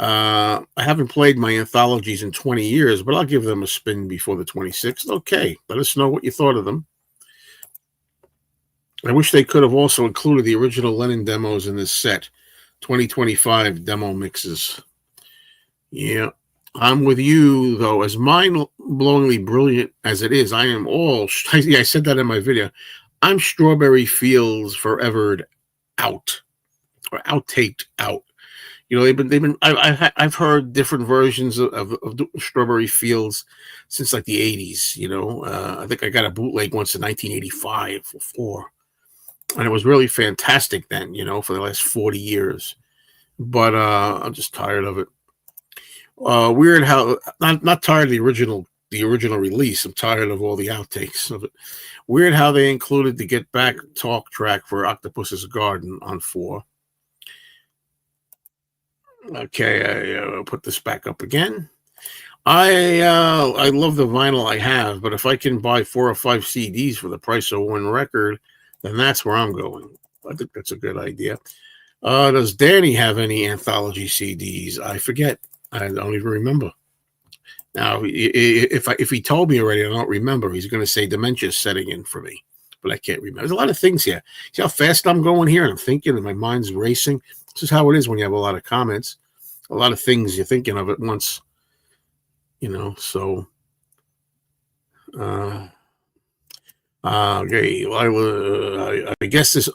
I haven't played my anthologies in 20 years, but I'll give them a spin before the 26th. Okay, let us know what you thought of them. I wish they could have also included the original Lennon demos in this set. 2025 demo mixes. Yeah. I'm with you, though. As mind-blowingly brilliant as it is, I am all. Yeah, I said that in my video. I'm Strawberry Fields forever out or outtaped out. You know, they've been. I've heard different versions of Strawberry Fields since like the '80s. You know, I think I got a bootleg once in 1985 or four, and it was really fantastic then. You know, for the last 40 years. But I'm just tired of it. Weird how not tired of the original release. I'm tired of all the outtakes of it. Weird how they included the Get Back talk track for Octopus's Garden on 4. Okay, I'll put this back up again. I love the vinyl I have, but if I can buy 4 or 5 CDs for the price of one record, then that's where I'm going. I think that's a good idea. Does Danny have any Anthology CDs? I forget. I don't even remember. Now, if he told me already, I don't remember. He's going to say dementia's setting in for me, but I can't remember. There's a lot of things here. See how fast I'm going here, and I'm thinking, and my mind's racing. This is how it is when you have a lot of comments, a lot of things you're thinking of at once. You know, so. Okay, well, I guess this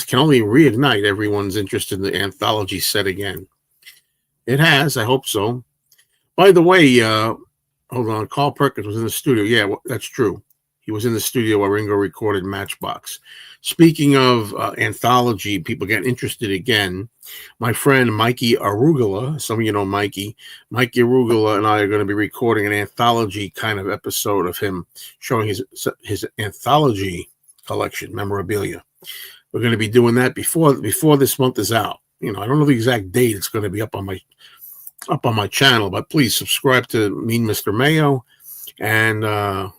can only reignite everyone's interest in the Anthology set again. It has. I hope so. By the way, hold on. Carl Perkins was in the studio. Yeah, well, that's true. He was in the studio while Ringo recorded Matchbox. Speaking of Anthology, people getting interested again. My friend Mikey Arugula, some of you know Mikey Arugula and I are going to be recording an Anthology kind of episode of him showing his Anthology collection, memorabilia. We're going to be doing that before this month is out. You know, I don't know the exact date it's going to be up on my channel, but please subscribe to Mean Mr. Mayo. And I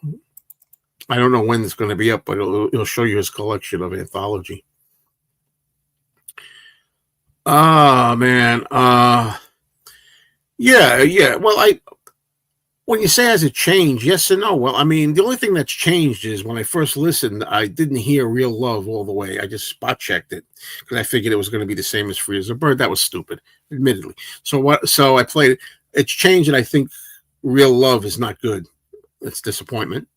don't know when it's going to be up, but it'll show you his collection of Anthology. Man. Yeah. Well, when you say has it changed, yes and no. Well, I mean, the only thing that's changed is when I first listened, I didn't hear Real Love all the way. I just spot checked it because I figured it was going to be the same as Free as a Bird. That was stupid, admittedly. So I played it. It's changed, and I think Real Love is not good. It's disappointment.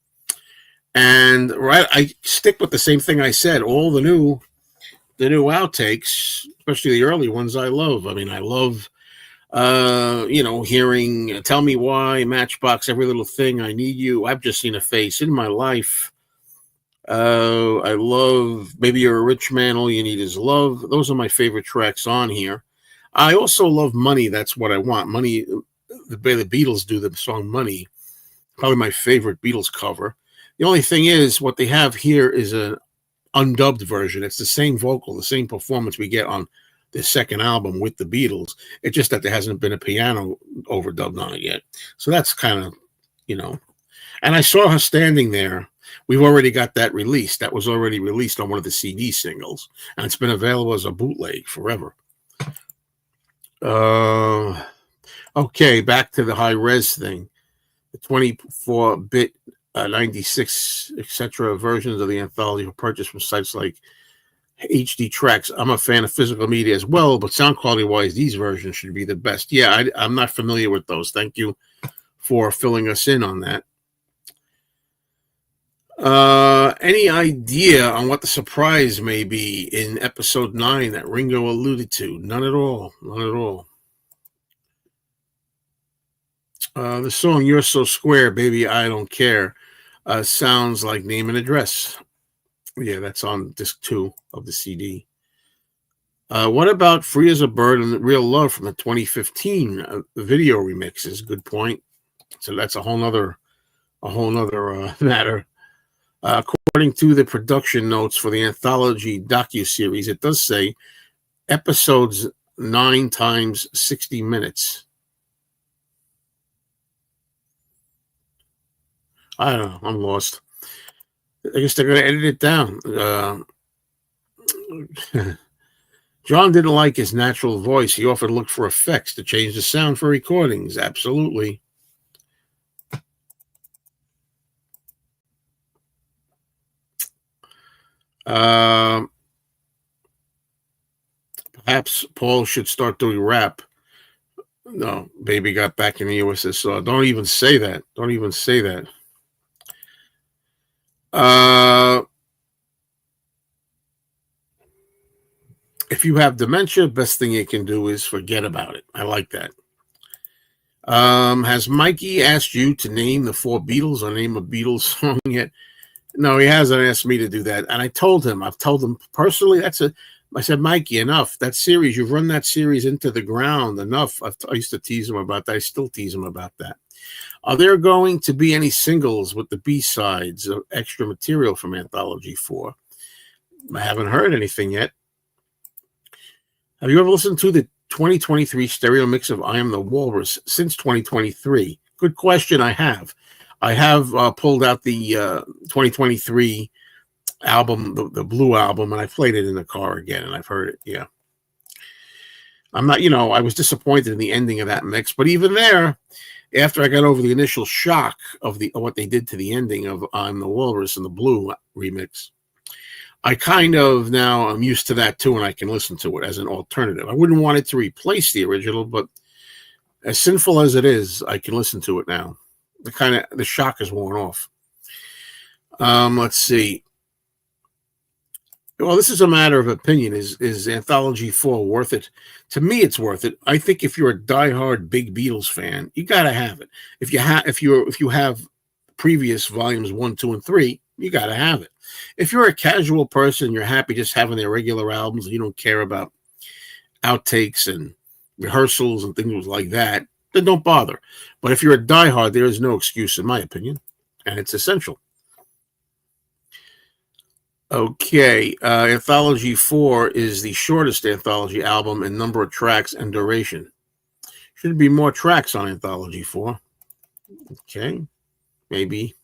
And I stick with the same thing I said. All the new outtakes, especially the early ones, I love. I mean, I love, hearing Tell Me Why, Matchbox, Every Little Thing, I Need You, I've Just Seen a Face, In My Life. I love Maybe You're a Rich Man, All You Need Is Love. Those are my favorite tracks on here. I also love Money, That's What I Want. Money, the way the Beatles do the song Money, probably my favorite Beatles cover. The only thing is, what they have here is an undubbed version. It's the same vocal, the same performance we get on the second album with the Beatles. It's just that there hasn't been a piano overdubbed on it yet. So that's kind of, And I saw her standing there. We've already got that released. That was already released on one of the CD singles, and it's been available as a bootleg forever. Okay, back to the high res thing. The 24-bit 96, etc. versions of the Anthology were purchased from sites like HD Tracks. I'm a fan of physical media as well, but sound quality wise, these versions should be the best. Yeah, I'm not familiar with those. Thank you for filling us in on that. Any idea on what the surprise may be in episode 9 that Ringo alluded to? None at all. The song You're So Square, Baby, I Don't Care sounds like Name and Address. Yeah, that's on disc 2 of the CD. What about Free as a Bird and Real Love from the 2015 video remixes? Good point. So that's a whole nother matter. According to the production notes for the Anthology docuseries, it does say episodes 9 times 60 minutes. I don't know. I'm lost. I guess they're going to edit it down. John didn't like his natural voice. He often looked for effects to change the sound for recordings. Absolutely. Perhaps Paul should start doing rap. No, baby got back in the USSR. Don't even say that. Don't even say that. If you have dementia, best thing you can do is forget about it. I like that. Has Mikey asked you to name the 4 Beatles or name a Beatles song yet? No, he hasn't asked me to do that. And I've told him personally, I said, Mikey, enough. That series, you've run that series into the ground. Enough. I used to tease him about that. I still tease him about that. Are there going to be any singles with the B-sides of extra material from Anthology 4? I haven't heard anything yet. Have you ever listened to the 2023 stereo mix of I Am the Walrus since 2023? Good question. I have pulled out the 2023 album, the Blue album, and I played it in the car again, and I've heard it. Yeah. I'm not, I was disappointed in the ending of that mix, but even there, after I got over the initial shock of what they did to the ending of I'm the Walrus and the Blue remix, I kind of now I'm used to that too, and I can listen to it as an alternative. I wouldn't want it to replace the original, but as sinful as it is, I can listen to it now. The shock is worn off. Let's see. Well, this is a matter of opinion. Is Anthology 4 worth it? To me, it's worth it. I think if you're a diehard big Beatles fan, you gotta have it. If you have previous volumes 1, 2, and 3, you gotta have it. If you're a casual person, you're happy just having their regular albums, and you don't care about outtakes and rehearsals and things like that, then don't bother. But if you're a diehard, there is no excuse, in my opinion, and it's essential. Okay, Anthology 4 is the shortest Anthology album in number of tracks and duration. Should be more tracks on Anthology 4. Okay, maybe.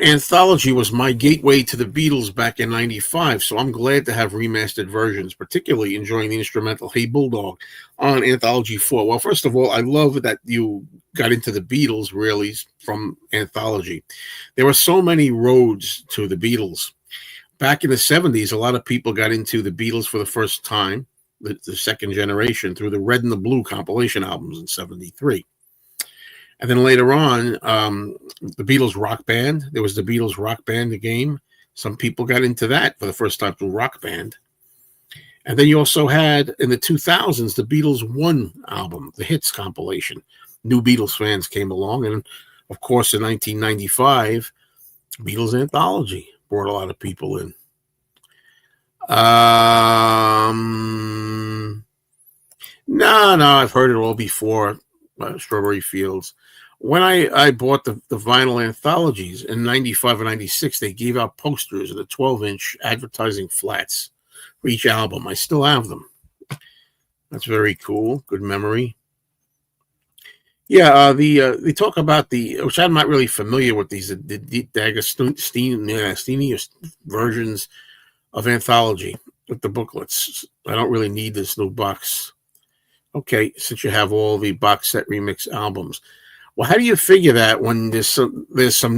Anthology was my gateway to the Beatles back in '95, so I'm glad to have remastered versions, particularly enjoying the instrumental Hey Bulldog on Anthology 4. Well, first of all, I love that you got into the Beatles really from Anthology. There were so many roads to the Beatles. Back in the 70s, a lot of people got into the Beatles for the first time, the second generation, through the Red and the Blue compilation albums in '73. And then later on, the Beatles Rock Band. There was the Beatles Rock Band, the game. Some people got into that for the first time through Rock Band. And then you also had, in the 2000s, the Beatles One album, the hits compilation. New Beatles fans came along. And, of course, in 1995, Beatles Anthology brought a lot of people in. No, I've heard it all before. Strawberry Fields. When I bought the vinyl anthologies in 95 and 96, they gave out posters of the 12-inch advertising flats for each album. I still have them. That's very cool. Good memory. Yeah, they talk about which I'm not really familiar with these, the D'Agostini versions of Anthology with the booklets. I don't really need this new box. Okay, since you have all the box set remix albums. Well, how do you figure that when there's some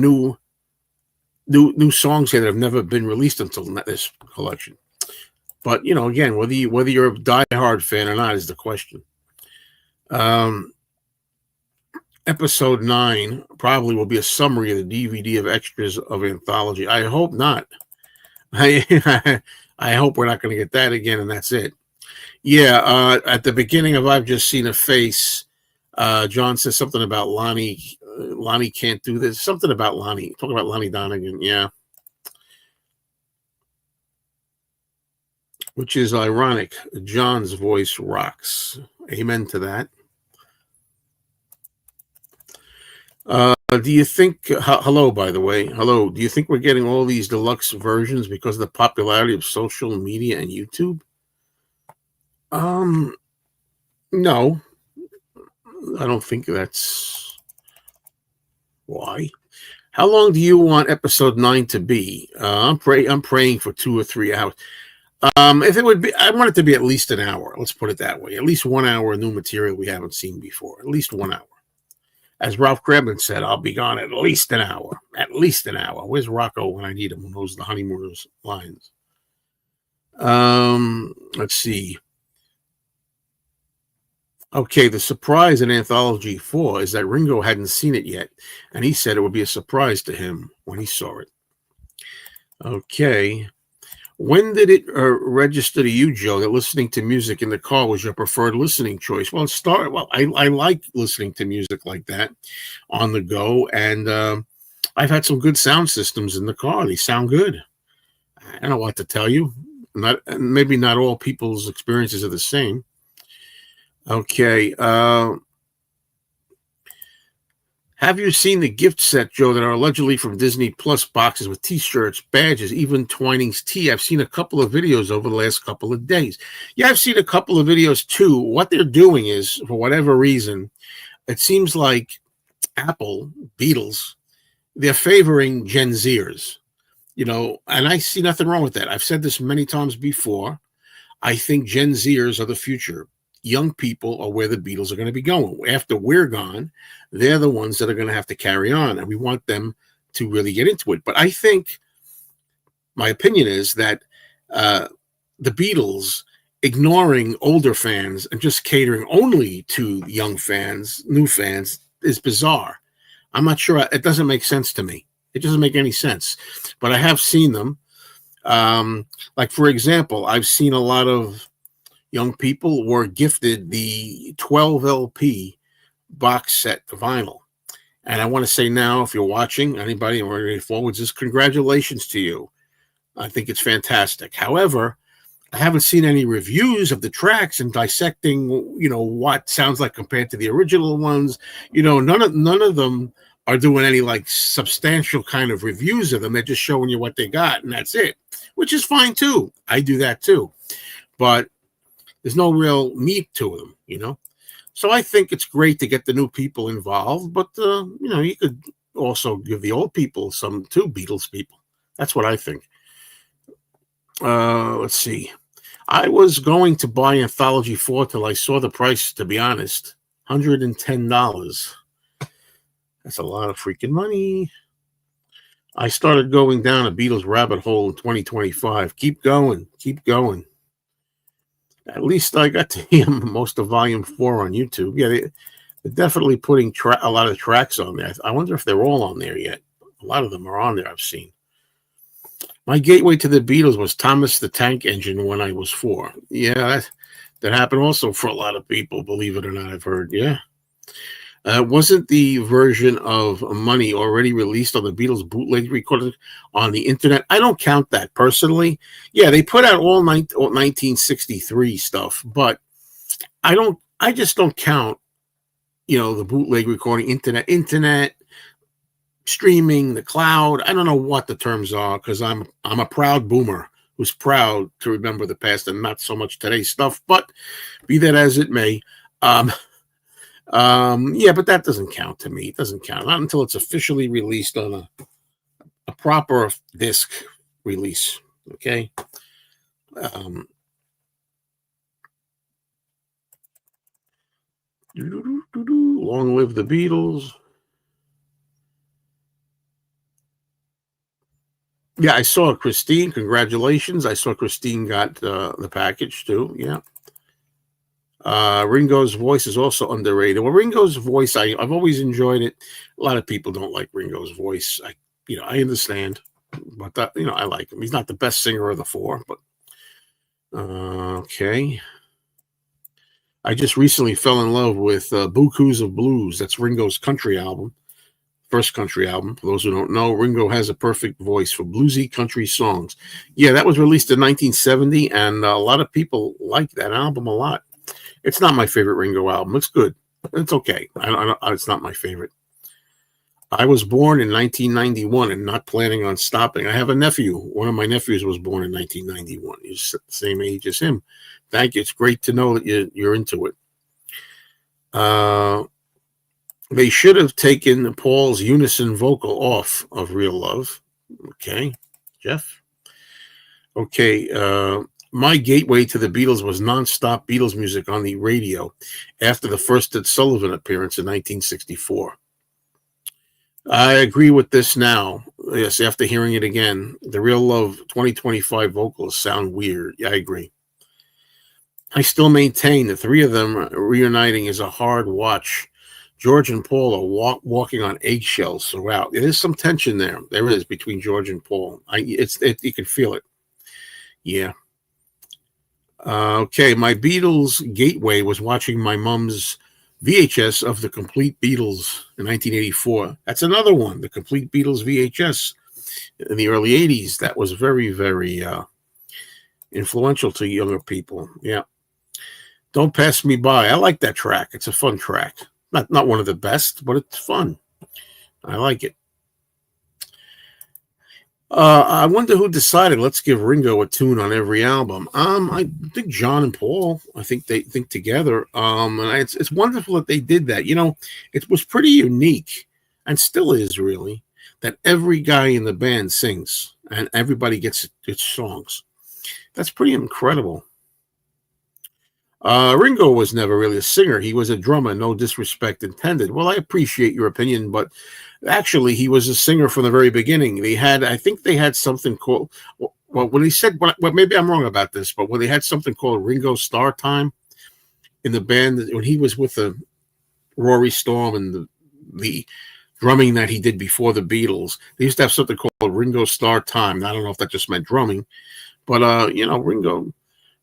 new songs here that have never been released until this collection? But again, whether you're a diehard fan or not is the question. Episode 9 probably will be a summary of the DVD of extras of Anthology. I hope not. I hope we're not going to get that again, and that's it. Yeah, at the beginning of I've Just Seen a Face, John says something about Lonnie. Lonnie can't do this. Something about Lonnie. Talk about Lonnie Donegan, yeah. Which is ironic. John's voice rocks. Amen to that. Do you think, hello, by the way, hello, do you think we're getting all these deluxe versions because of the popularity of social media and YouTube? No, I don't think that's why. How long do you want episode 9 to be? I'm praying for 2 or 3 hours. If it would be, I want it to be at least an hour. Let's put it that way. At least 1 hour of new material we haven't seen before. At least 1 hour. As Ralph Krebin said, I'll be gone at least an hour. At least an hour. Where's Rocco when I need him? Who knows the Honey Murders lines? Let's see. Okay, the surprise in Anthology 4 is that Ringo hadn't seen it yet, and he said it would be a surprise to him when he saw it. Okay. When did it register to you, Joe, that listening to music in the car was your preferred listening choice? Well, I like listening to music like that on the go, and I've had some good sound systems in the car. They sound good. I don't know what to tell you. Maybe not all people's experiences are the same. Okay. Have you seen the gift set, Joe, that are allegedly from Disney Plus boxes with T-shirts, badges, even Twining's tea? I've seen a couple of videos over the last couple of days. Yeah, I've seen a couple of videos too. What they're doing is, for whatever reason, it seems like Apple, Beatles, they're favoring Gen Zers, and I see nothing wrong with that. I've said this many times before. I think Gen Zers are the future. Young people are where the Beatles are going to be going. After we're gone, they're the ones that are going to have to carry on, and we want them to really get into it. But I think my opinion is that the Beatles ignoring older fans and just catering only to young fans, new fans, is bizarre. I'm not sure. It doesn't make sense to me. It doesn't make any sense. But I have seen them. Like, for example, I've seen a lot of young people were gifted the 12 LP box set, the vinyl. And I want to say now, if you're watching, anybody and ready forwards, this congratulations to you. I think it's fantastic. However, I haven't seen any reviews of the tracks and dissecting, what sounds like compared to the original ones. None of them are doing any like substantial kind of reviews of them. They're just showing you what they got, and that's it, which is fine too. I do that too, but there's no real meat to them, So I think it's great to get the new people involved, but you could also give the old people some too, Beatles people. That's what I think. Let's see. I was going to buy Anthology 4 till I saw the price, to be honest. $110. That's a lot of freaking money. I started going down a Beatles rabbit hole in 2025. Keep going. Keep going. At least I got to hear most of Volume 4 on YouTube. Yeah, they're definitely putting a lot of tracks on there. I wonder if they're all on there yet. A lot of them are on there, I've seen. My gateway to the Beatles was Thomas the Tank Engine when I was 4. Yeah, that happened also for a lot of people, believe it or not, I've heard. Yeah. Wasn't the version of Money already released on the Beatles bootleg recording on the internet? I don't count that personally. Yeah, they put out all 1963 stuff, but I just don't count, the bootleg recording, internet streaming, the cloud. I don't know what the terms are, because I'm a proud boomer who's proud to remember the past and not so much today's stuff, but be that as it may. Yeah, but that doesn't count to me. It doesn't count. Not until it's officially released on a proper disc release. Okay. Long live the Beatles. Yeah, I saw Christine. Congratulations. I saw Christine got the package too. Yeah. Ringo's voice is also underrated. Well, Ringo's voice, I've always enjoyed it. A lot of people don't like Ringo's voice. I understand, but I like him. He's not the best singer of the 4, but okay. I just recently fell in love with Bukus of Blues. That's Ringo's country album, first country album. For those who don't know, Ringo has a perfect voice for bluesy country songs. Yeah, that was released in 1970, and a lot of people like that album a lot. It's not my favorite Ringo album. It's good. It's okay. It's not my favorite. I was born in 1991 and not planning on stopping. I have a nephew. One of my nephews was born in 1991. He's the same age as him. Thank you. It's great to know that you're into it. They should have taken Paul's unison vocal off of Real Love. Okay, Jeff. Okay, my gateway to the Beatles was nonstop Beatles music on the radio after the first Ed Sullivan appearance in 1964. I agree with this now. Yes, after hearing it again, the Real Love 2025 vocals sound weird. Yeah, I agree. I still maintain the three of them reuniting is a hard watch. George and Paul are walking on eggshells throughout. There is some tension there. There is between George and Paul. You can feel it. Yeah. Okay, my Beatles gateway was watching my mom's VHS of the Complete Beatles in 1984. That's another one, the Complete Beatles VHS in the early 80s. That was very, very influential to younger people. Yeah. Don't Pass Me By. I like that track. It's a fun track. Not one of the best, but it's fun. I like it. I wonder who decided let's give Ringo a tune on every album. I think John and Paul. I think they think together. And it's wonderful that they did that. You know, it was pretty unique, and still is really, that every guy in the band sings and everybody gets its songs. That's pretty incredible. Ringo was never really a singer. He was a drummer, no disrespect intended. Well, I appreciate your opinion, but actually, he was a singer from the very beginning. I think they had something called, well, when he said, well, maybe I'm wrong about this, but when they had something called Ringo Starr Time in the band, when he was with the Rory Storm and the drumming that he did before the Beatles, they used to have something called Ringo Starr Time. I don't know if that just meant drumming, but, Ringo,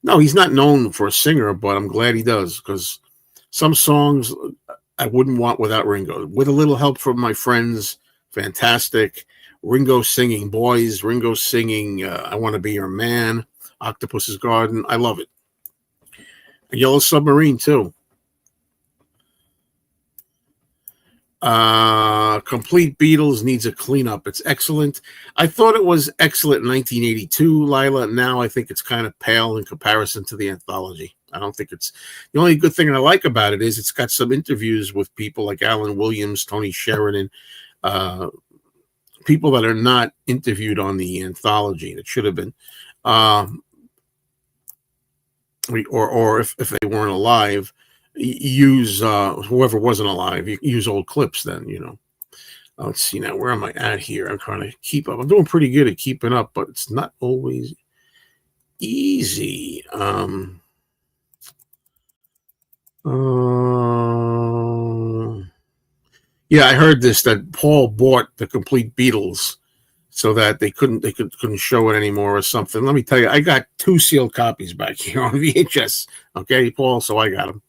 no, he's not known for a singer, but I'm glad he does, because some songs I wouldn't want without Ringo. With a little help from my friends, fantastic. Ringo singing Boys, Ringo singing I Want to Be Your Man, Octopus's Garden. I love it. A Yellow Submarine, too. Complete Beatles needs a cleanup. It's excellent. I thought it was excellent in 1982, Lila. Now I think it's kind of pale in comparison to the Anthology. I don't think it's the only good thing I like about it is it's got some interviews with people like Alan Williams, Tony Sheridan, people that are not interviewed on the Anthology that should have been, or if they weren't alive, use whoever wasn't alive. You use old clips then, let's see now. Where am I at here? I'm trying to keep up. I'm doing pretty good at keeping up, but it's not always easy. Yeah, I heard this that Paul bought the Complete Beatles so that they couldn't show it anymore or something. Let me tell you, I got 2 sealed copies back here on VHS. Okay, Paul, so I got them.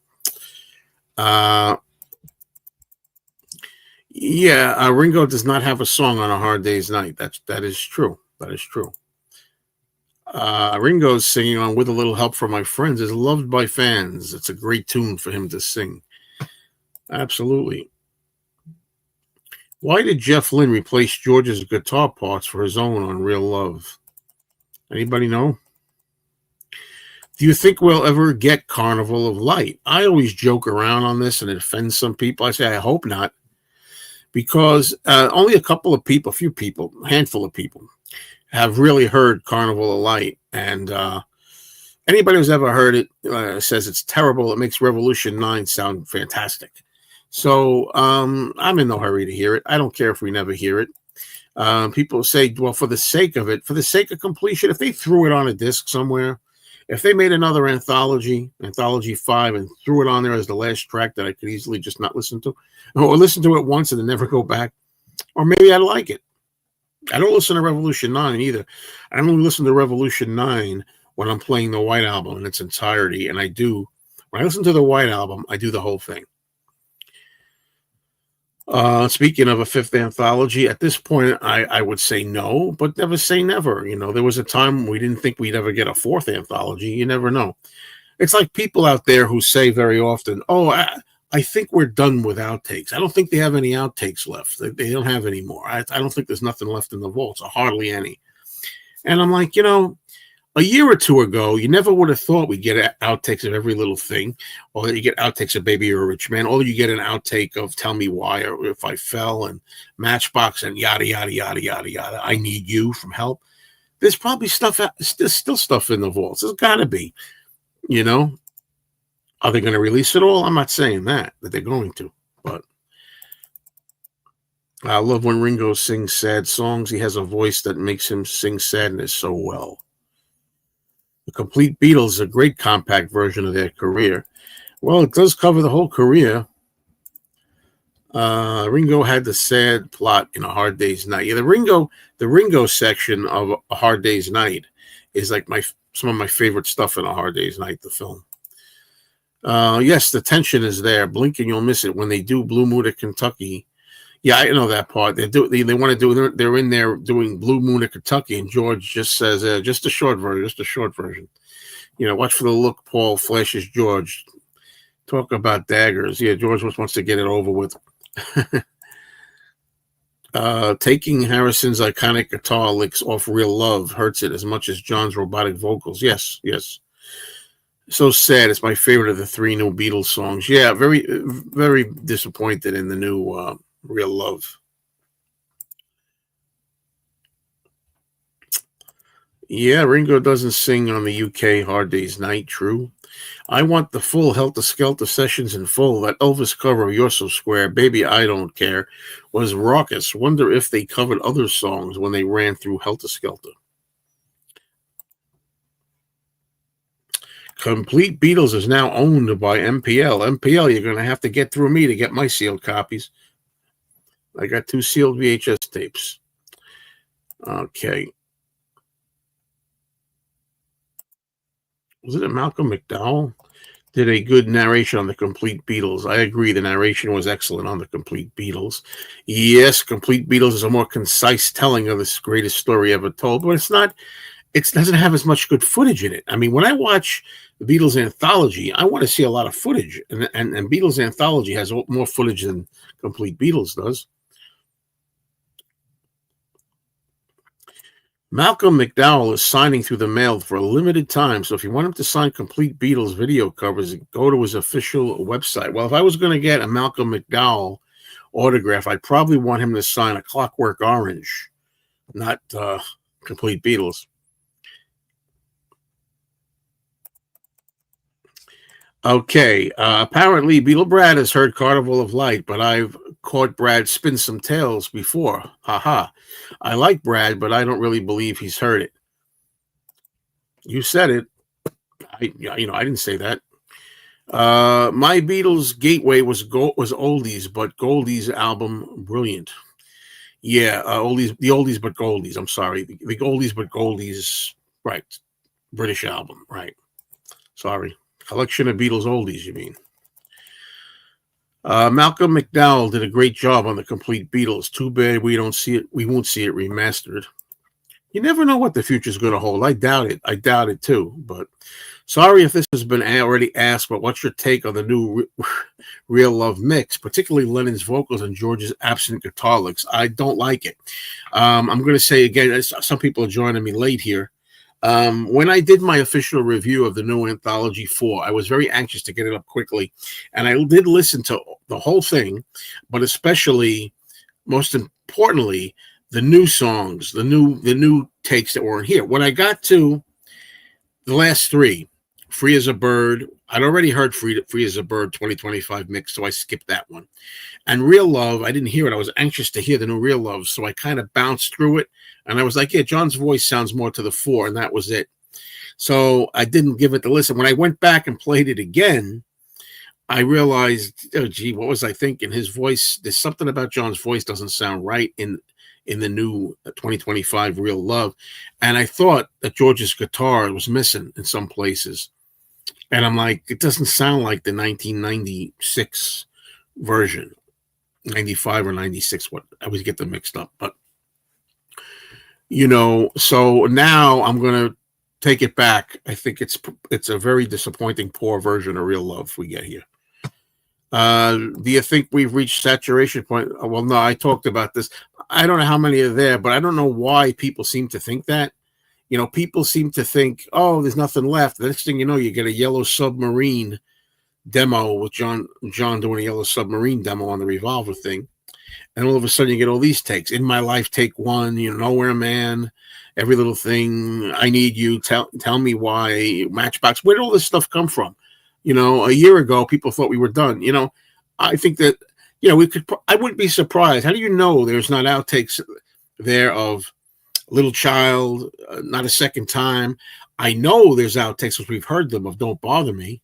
Ringo does not have a song on A Hard Day's Night. That is true. That is true. Ringo's singing on With a Little Help from My Friends is loved by fans. It's a great tune for him to sing. Absolutely. Why did Jeff Lynne replace George's guitar parts for his own on Real Love? Anybody know? Do you think we'll ever get Carnival of Light? I always joke around on this and it offends some people. I say, I hope not. Because only a handful of people have really heard Carnival of Light. And anybody who's ever heard it says it's terrible. It makes Revolution 9 sound fantastic. So I'm in no hurry to hear it. I don't care if we never hear it. People say, well, for the sake of it, for the sake of completion, if they threw it on a disc somewhere, if they made another Anthology 5, and threw it on there as the last track that I could easily just not listen to, or listen to it once and then never go back, or maybe I'd like it. I don't listen to Revolution 9 either. I only listen to Revolution 9 when I'm playing the White Album in its entirety, and when I listen to the White Album, I do the whole thing. Speaking of a 5th Anthology, at this point, I would say no, but never say never. There was a time we didn't think we'd ever get a 4th Anthology. You never know. It's like people out there who say very often, oh, I think we're done with outtakes. I don't think they have any outtakes left. They don't have any more. I don't think there's nothing left in the vaults, or hardly any. And I'm like, a year or two ago, you never would have thought we'd get outtakes of every little thing, or that you get outtakes of Baby You're a Rich Man, or you get an outtake of Tell Me Why, or If I Fell, and Matchbox, and yada, yada, yada, yada, yada. I Need You from Help. There's probably there's still stuff in the vaults. There's got to be, Are they going to release it all? I'm not saying that they're going to, but I love when Ringo sings sad songs. He has a voice that makes him sing sadness so well. The Complete Beatles is a great compact version of their career. Well, it does cover the whole career. Ringo had the sad plot in A Hard Day's Night. Yeah, the Ringo section of A Hard Day's Night is like some of my favorite stuff in A Hard Day's Night, the film. Yes, the tension is there. Blink and you'll miss it when they do Blue Moon of Kentucky. Yeah, I know that part. They want to do. They're in there doing Blue Moon of Kentucky, and George just says, "Just a short version." You know, watch for the look. Paul flashes George. Talk about daggers. Yeah, George wants to get it over with. Taking Harrison's iconic guitar licks off Real Love hurts it as much as John's robotic vocals. Yes. So sad. It's my favorite of the 3 new Beatles songs. Yeah, very, very disappointed in the new Real Love. Yeah, Ringo doesn't sing on the UK Hard Day's Night. True. I want the full Helter Skelter sessions in full. That Elvis cover of You're So Square, Baby I Don't Care, was raucous. Wonder if they covered other songs when they ran through Helter Skelter. Complete Beatles is now owned by MPL. MPL, you're going to have to get through me to get my sealed copies. I got 2 sealed VHS tapes. Okay. Was it Malcolm McDowell? Did a good narration on the Complete Beatles. I agree. The narration was excellent on the Complete Beatles. Yes, Complete Beatles is a more concise telling of this greatest story ever told, but it's not. It doesn't have as much good footage in it. I mean, when I watch the Beatles Anthology, I want to see a lot of footage, and Beatles Anthology has more footage than Complete Beatles does. Malcolm McDowell is signing through the mail for a limited time, so if you want him to sign Complete Beatles video covers, go to his official website. Well, if I was going to get a Malcolm McDowell autograph, I'd probably want him to sign A Clockwork Orange, not Complete Beatles. Okay, apparently Beatle Brad has heard Carnival of Light, but I've caught Brad spin some tales before. Haha. I like Brad, but I don't really believe he's heard it. You said it. I didn't say that. My Beatles gateway was oldies, but Goldie's album brilliant. Yeah, the oldies but Goldies. I'm sorry, the oldies but Goldies. Right, British album. Right. Sorry. Collection of Beatles oldies, you mean? Malcolm McDowell did a great job on the Complete Beatles. Too bad we won't see it remastered. You never know what the future's going to hold. I doubt it too. But sorry if this has been already asked. But what's your take on the new Real Love mix, particularly Lennon's vocals and George's absent guitar licks? I don't like it. I'm going to say again. Some people are joining me late here. When I did my official review of the new Anthology 4, I was very anxious to get it up quickly. And I did listen to the whole thing, but especially, most importantly, the new songs, the new takes that weren't here. When I got to the last 3, Free as a Bird, I'd already heard Free as a Bird 2025 mix, so I skipped that one. And Real Love, I didn't hear it. I was anxious to hear the new Real Love, so I kind of bounced through it. And I was like, yeah, John's voice sounds more to the fore, and that was it. So I didn't give it the listen. When I went back and played it again, I realized, oh, gee, what was I thinking? His voice, there's something about John's voice doesn't sound right in the new 2025 Real Love. And I thought that George's guitar was missing in some places. And I'm like, it doesn't sound like the 1996 version, 95 or 96. What I always get them mixed up. But, so now I'm going to take it back. I think it's a very disappointing, poor version of Real Love we get here. Do you think we've reached saturation point? Well, no, I talked about this. I don't know how many are there, but I don't know why people seem to think that. People seem to think, oh, there's nothing left. The next thing you know, you get a Yellow Submarine demo with John doing a Yellow Submarine demo on the Revolver thing. And all of a sudden you get all these takes. In My Life, take 1, Nowhere Man, Every Little Thing, I Need You, Tell Me Why, Matchbox. Where did all this stuff come from? A year ago, people thought we were done. I think that, I wouldn't be surprised. How do you know there's not outtakes there of Little Child, Not a Second Time? I know there's outtakes because we've heard them of "Don't Bother Me."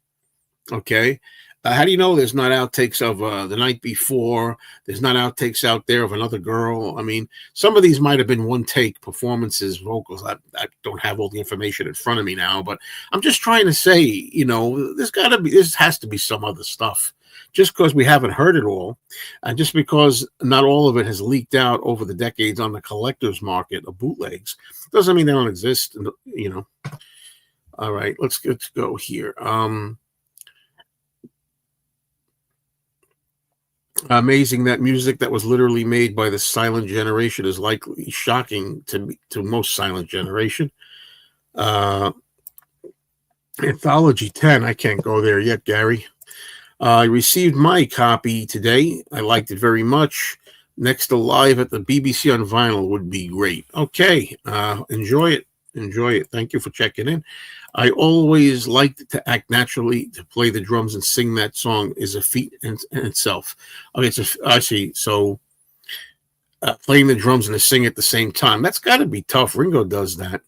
Okay. How do you know there's not outtakes of "The Night Before"? There's not outtakes out there of "Another Girl." I mean, some of these might have been one take performances, vocals. I don't have all the information in front of me now, but I'm just trying to say, this has to be some other stuff. Just because we haven't heard it all, and just because not all of it has leaked out over the decades on the collector's market of bootlegs, doesn't mean they don't exist. All right, let's go here. Amazing that music that was literally made by the silent generation is likely shocking to most silent generation. Uh, Anthology 10, I can't go there yet, Gary. I received my copy today. I liked it very much. Next to live at the BBC on vinyl would be great. Okay, enjoy it. Enjoy it. Thank you for checking in. I always liked to act naturally. To play the drums and sing that song is a feat in itself. Okay, I see. So playing the drums and to sing at the same time, that's got to be tough. Ringo does that.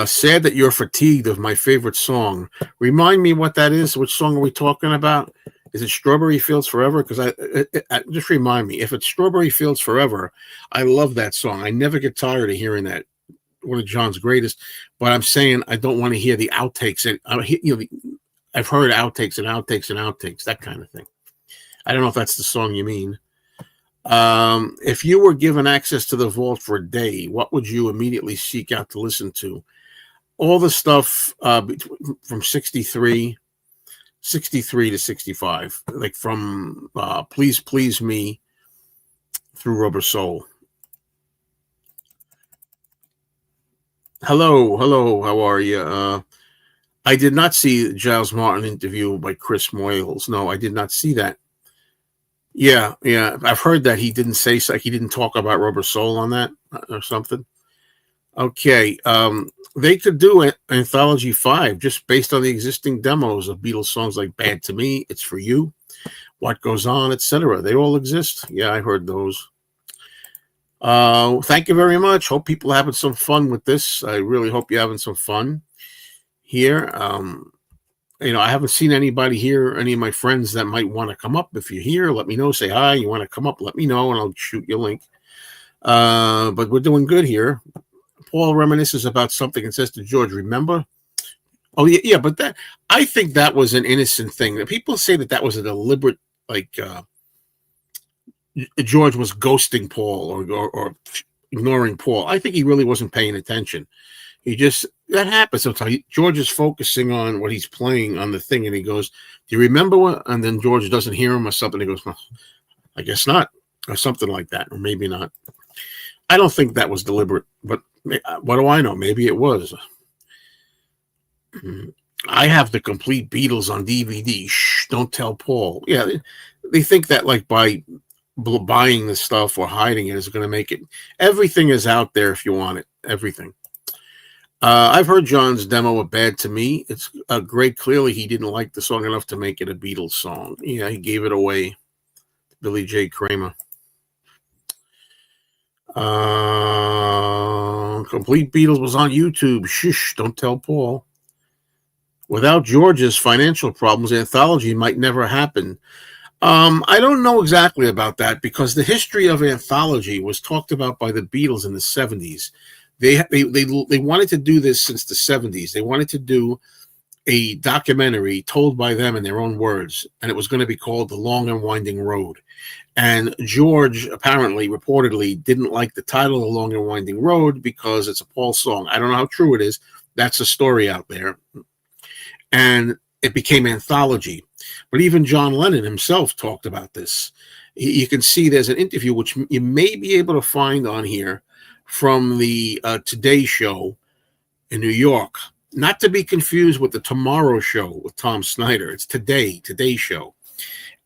Sad that you're fatigued of my favorite song. Remind me what that is. Which song are we talking about? Is it Strawberry Fields Forever? Because just remind me. If it's Strawberry Fields Forever, I love that song. I never get tired of hearing that. One of John's greatest. But I'm saying I don't want to hear the outtakes. I've heard outtakes and outtakes and outtakes, that kind of thing. I don't know if that's the song you mean. If you were given access to the vault for a day, what would you immediately seek out to listen to? All the stuff from 63 to 65, like from Please Please Me through Rubber Soul. Hello, how are you? I did not see the Giles Martin interview by Chris Moyles. No, I did not see that. Yeah, I've heard that he didn't say so. He didn't talk about Rubber Soul on that or something. Okay, they could do an Anthology 5 just based on the existing demos of Beatles songs like "Bad to Me," "It's for You," "What Goes On," etc. They all exist. Yeah, I heard those. Thank you very much. Hope people are having some fun with this. I really hope you're having some fun here. I haven't seen anybody here, any of my friends that might want to come up. If you're here, let me know. Say hi. You want to come up, let me know, and I'll shoot you a link. But we're doing good here. Paul reminisces about something and says to George, remember? Oh, yeah, but I think that was an innocent thing. People say that was a deliberate, George was ghosting Paul or ignoring Paul. I think he really wasn't paying attention. That happens sometimes. George is focusing on what he's playing on the thing, and he goes, "Do you remember what?" And then George doesn't hear him or something. He goes, "Well, I guess not," or something like that, or maybe not. I don't think that was deliberate, but what do I know? Maybe it was. I have the complete Beatles on DVD. Shh, don't tell Paul. Yeah, they think that by buying the stuff or hiding it is going to make it. Everything is out there if you want it. Everything. I've heard John's demo of "Bad to Me." It's great. Clearly, he didn't like the song enough to make it a Beatles song. Yeah, he gave it away. Billy J. Kramer. Complete Beatles was on YouTube. Shush, don't tell Paul. Without George's financial problems, Anthology might never happen. I don't know exactly about that because the history of Anthology was talked about by the Beatles in the 70s. They wanted to do this since the 70s. They wanted to do a documentary told by them in their own words, and it was going to be called The Long and Winding Road. And George reportedly didn't like the title, The Long and Winding Road, because it's a Paul song. I don't know how true it is. That's a story out there. And it became Anthology. But even John Lennon himself talked about this. You can see there's an interview, which you may be able to find on here, from the Today Show in New York. Not to be confused with the Tomorrow Show with Tom Snyder. It's Today Show.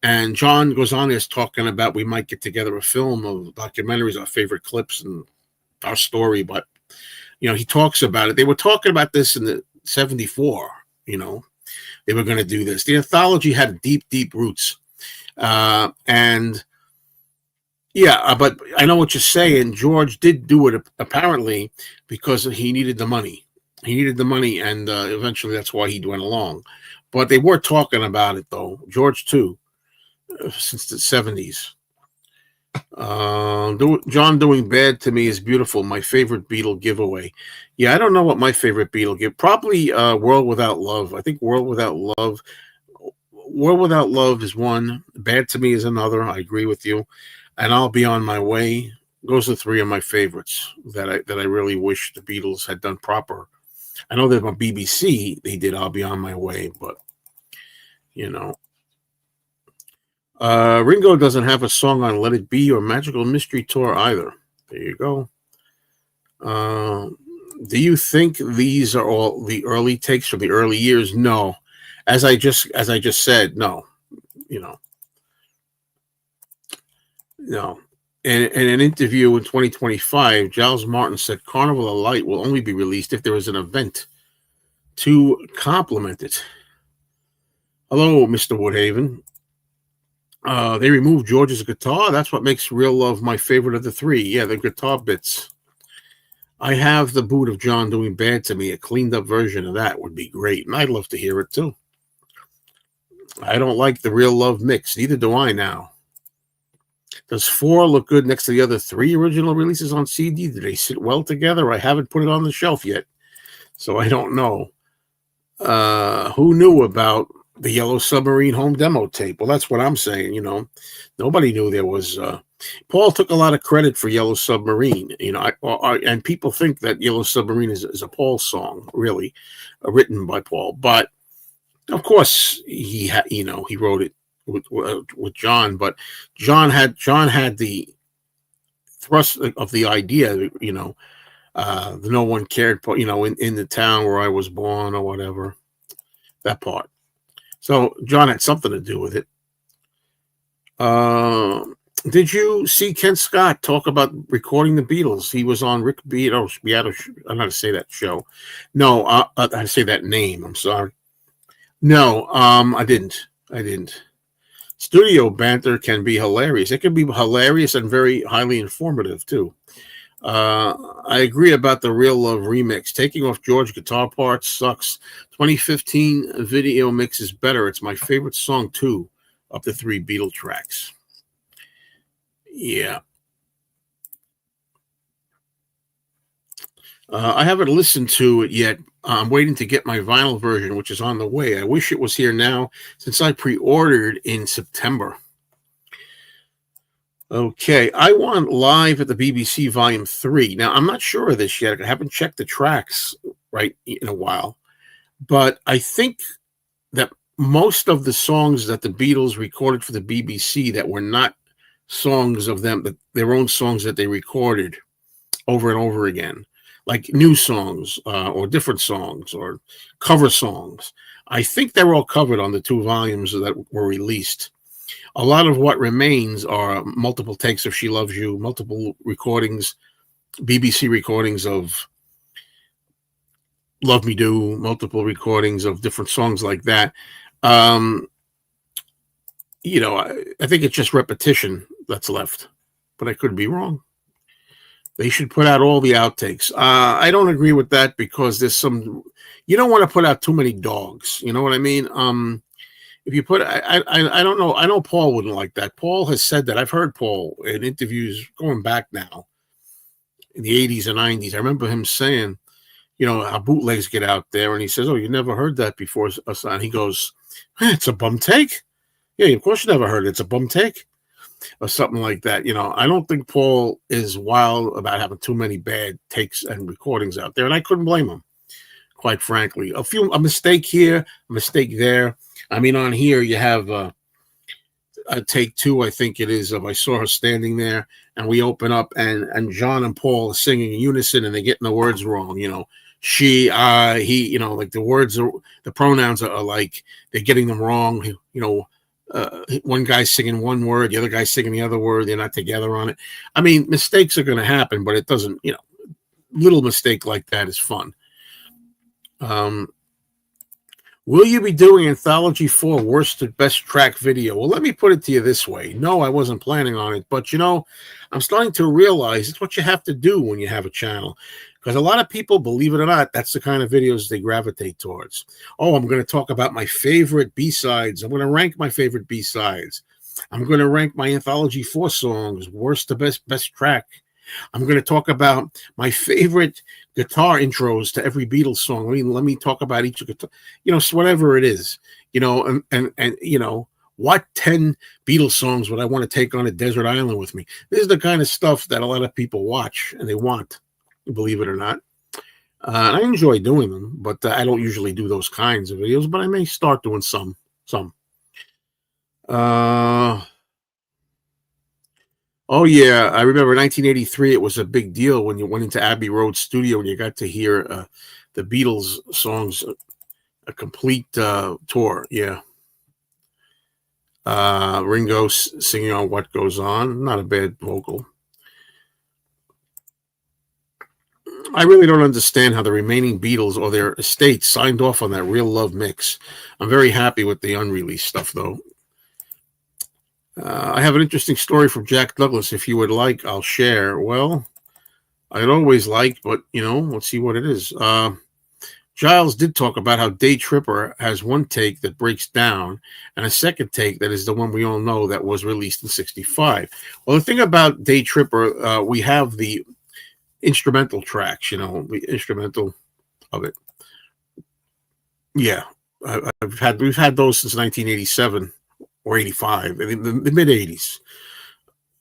And John goes on there talking about we might get together a film of documentaries, our favorite clips and our story. But, he talks about it. They were talking about this in the 74, They were going to do this. The Anthology had deep, deep roots. But I know what you're saying. George did do it apparently because he needed the money. He needed the money, and eventually that's why he went along. But they were talking about it, though. George, too, since the 70s. John doing bad to me is beautiful. My favorite Beatle giveaway. Yeah, I don't know what my favorite Beatle give. Probably World Without Love. I think World Without Love. World Without Love is one. Bad to Me is another. I agree with you. And I'll Be on My Way. Those are three of my favorites that I really wish the Beatles had done proper. I know that on BBC they did I'll Be on My Way, but you know. Ringo doesn't have a song on Let It Be or Magical Mystery Tour either. There you go. Do you think these are all the early takes from the early years? No. As I just said, no. You know, no. In an interview in 2025, Giles Martin said Carnival of Light will only be released if there is an event to complement it. Hello, Mr. Woodhaven. They removed George's guitar. That's what makes Real Love my favorite of the three. Yeah, the guitar bits. I have the boot of John doing bad to me. A cleaned up version of that would be great. And I'd love to hear it too. I don't like the Real Love mix. Neither do I now. Does 4 look good next to the other 3 original releases on CD? Do they sit well together? I haven't put it on the shelf yet, so I don't know. Who knew about the Yellow Submarine home demo tape? Well, that's what I'm saying. You know, nobody knew there was. Paul took a lot of credit for Yellow Submarine. You know, and people think that Yellow Submarine is a Paul song, really, written by Paul. But of course, he wrote it with John. But John had the thrust of the idea. You know, the no one cared. You know, in the town where I was born or whatever. That part. So John had something to do with it. Did you see Ken Scott talk about recording the Beatles? He was on Rick Beato. I don't know how to say that show. No, I say that name. I'm sorry. No, I didn't. Studio banter can be hilarious. It can be hilarious and very highly informative too. I agree about the Real Love remix. Taking off George guitar parts sucks. 2015 video mix is better. It's my favorite song too of the 3 Beatle tracks. Yeah. I haven't listened to it yet. I'm waiting to get my vinyl version, which is on the way. I wish it was here now since I pre-ordered in September. Okay, I want Live at the BBC Volume 3. Now, I'm not sure of this yet. I haven't checked the tracks right in a while. But I think that most of the songs that the Beatles recorded for the BBC that were not songs of them, but their own songs that they recorded over and over again, like new songs or different songs or cover songs, I think they're all covered on the 2 volumes that were released. A lot of what remains are multiple takes of She Loves You, multiple recordings, BBC recordings of Love Me Do, multiple recordings of different songs like that. You know, I think it's just repetition that's left, but I could be wrong. They should put out all the outtakes. I don't agree with that because there's some, you don't want to put out too many dogs. You know what I mean? If you put, I don't know. I know Paul wouldn't like that. Paul has said that. I've heard Paul in interviews going back now in the 80s and 90s. I remember him saying, you know, how bootlegs get out there. And he says, oh, you never heard that before. And he goes, it's a bum take. Yeah, of course you never heard it. It's a bum take or something like that. You know, I don't think Paul is wild about having too many bad takes and recordings out there. And I couldn't blame him, quite frankly. A mistake here, a mistake there. I mean, on here you have a take 2, I think it is, of I Saw Her Standing There, and we open up and John and Paul are singing in unison and they're getting the words wrong, you know. She, he, you know, like the words are, the pronouns are like they're getting them wrong, you know. One guy's singing one word, the other guy's singing the other word, they're not together on it. I mean, mistakes are going to happen, but it doesn't, you know, little mistake like that is fun. Will you be doing Anthology 4 Worst to Best Track video? Well, let me put it to you this way. No, I wasn't planning on it, but I'm starting to realize it's what you have to do when you have a channel. Because a lot of people, believe it or not, that's the kind of videos they gravitate towards. Oh, I'm going to talk about my favorite B-sides. I'm going to rank my favorite B-sides. I'm going to rank my Anthology 4 songs, worst to best track. I'm going to talk about my favorite guitar intros to every Beatles song. I mean, let me talk about each guitar, so whatever it is, and what 10 Beatles songs would I want to take on a desert island with me? This is the kind of stuff that a lot of people watch and they want, believe it or not. And I enjoy doing them, but I don't usually do those kinds of videos, but I may start doing some. Oh yeah, I remember 1983. It was a big deal when you went into Abbey Road Studio and you got to hear the Beatles songs, a complete tour. Yeah, Ringo singing on "What Goes On." Not a bad vocal. I really don't understand how the remaining Beatles or their estates signed off on that Real Love mix. I'm very happy with the unreleased stuff, though. I have an interesting story from Jack Douglas. If you would like, I'll share. Well, I'd always like, but let's see what it is. Giles did talk about how Day Tripper has one take that breaks down and a second take that is the one we all know that was released in '65. Well, the thing about Day Tripper, we have the instrumental tracks, the instrumental of it. Yeah, we've had those since 1987 or 85, in the mid 80s.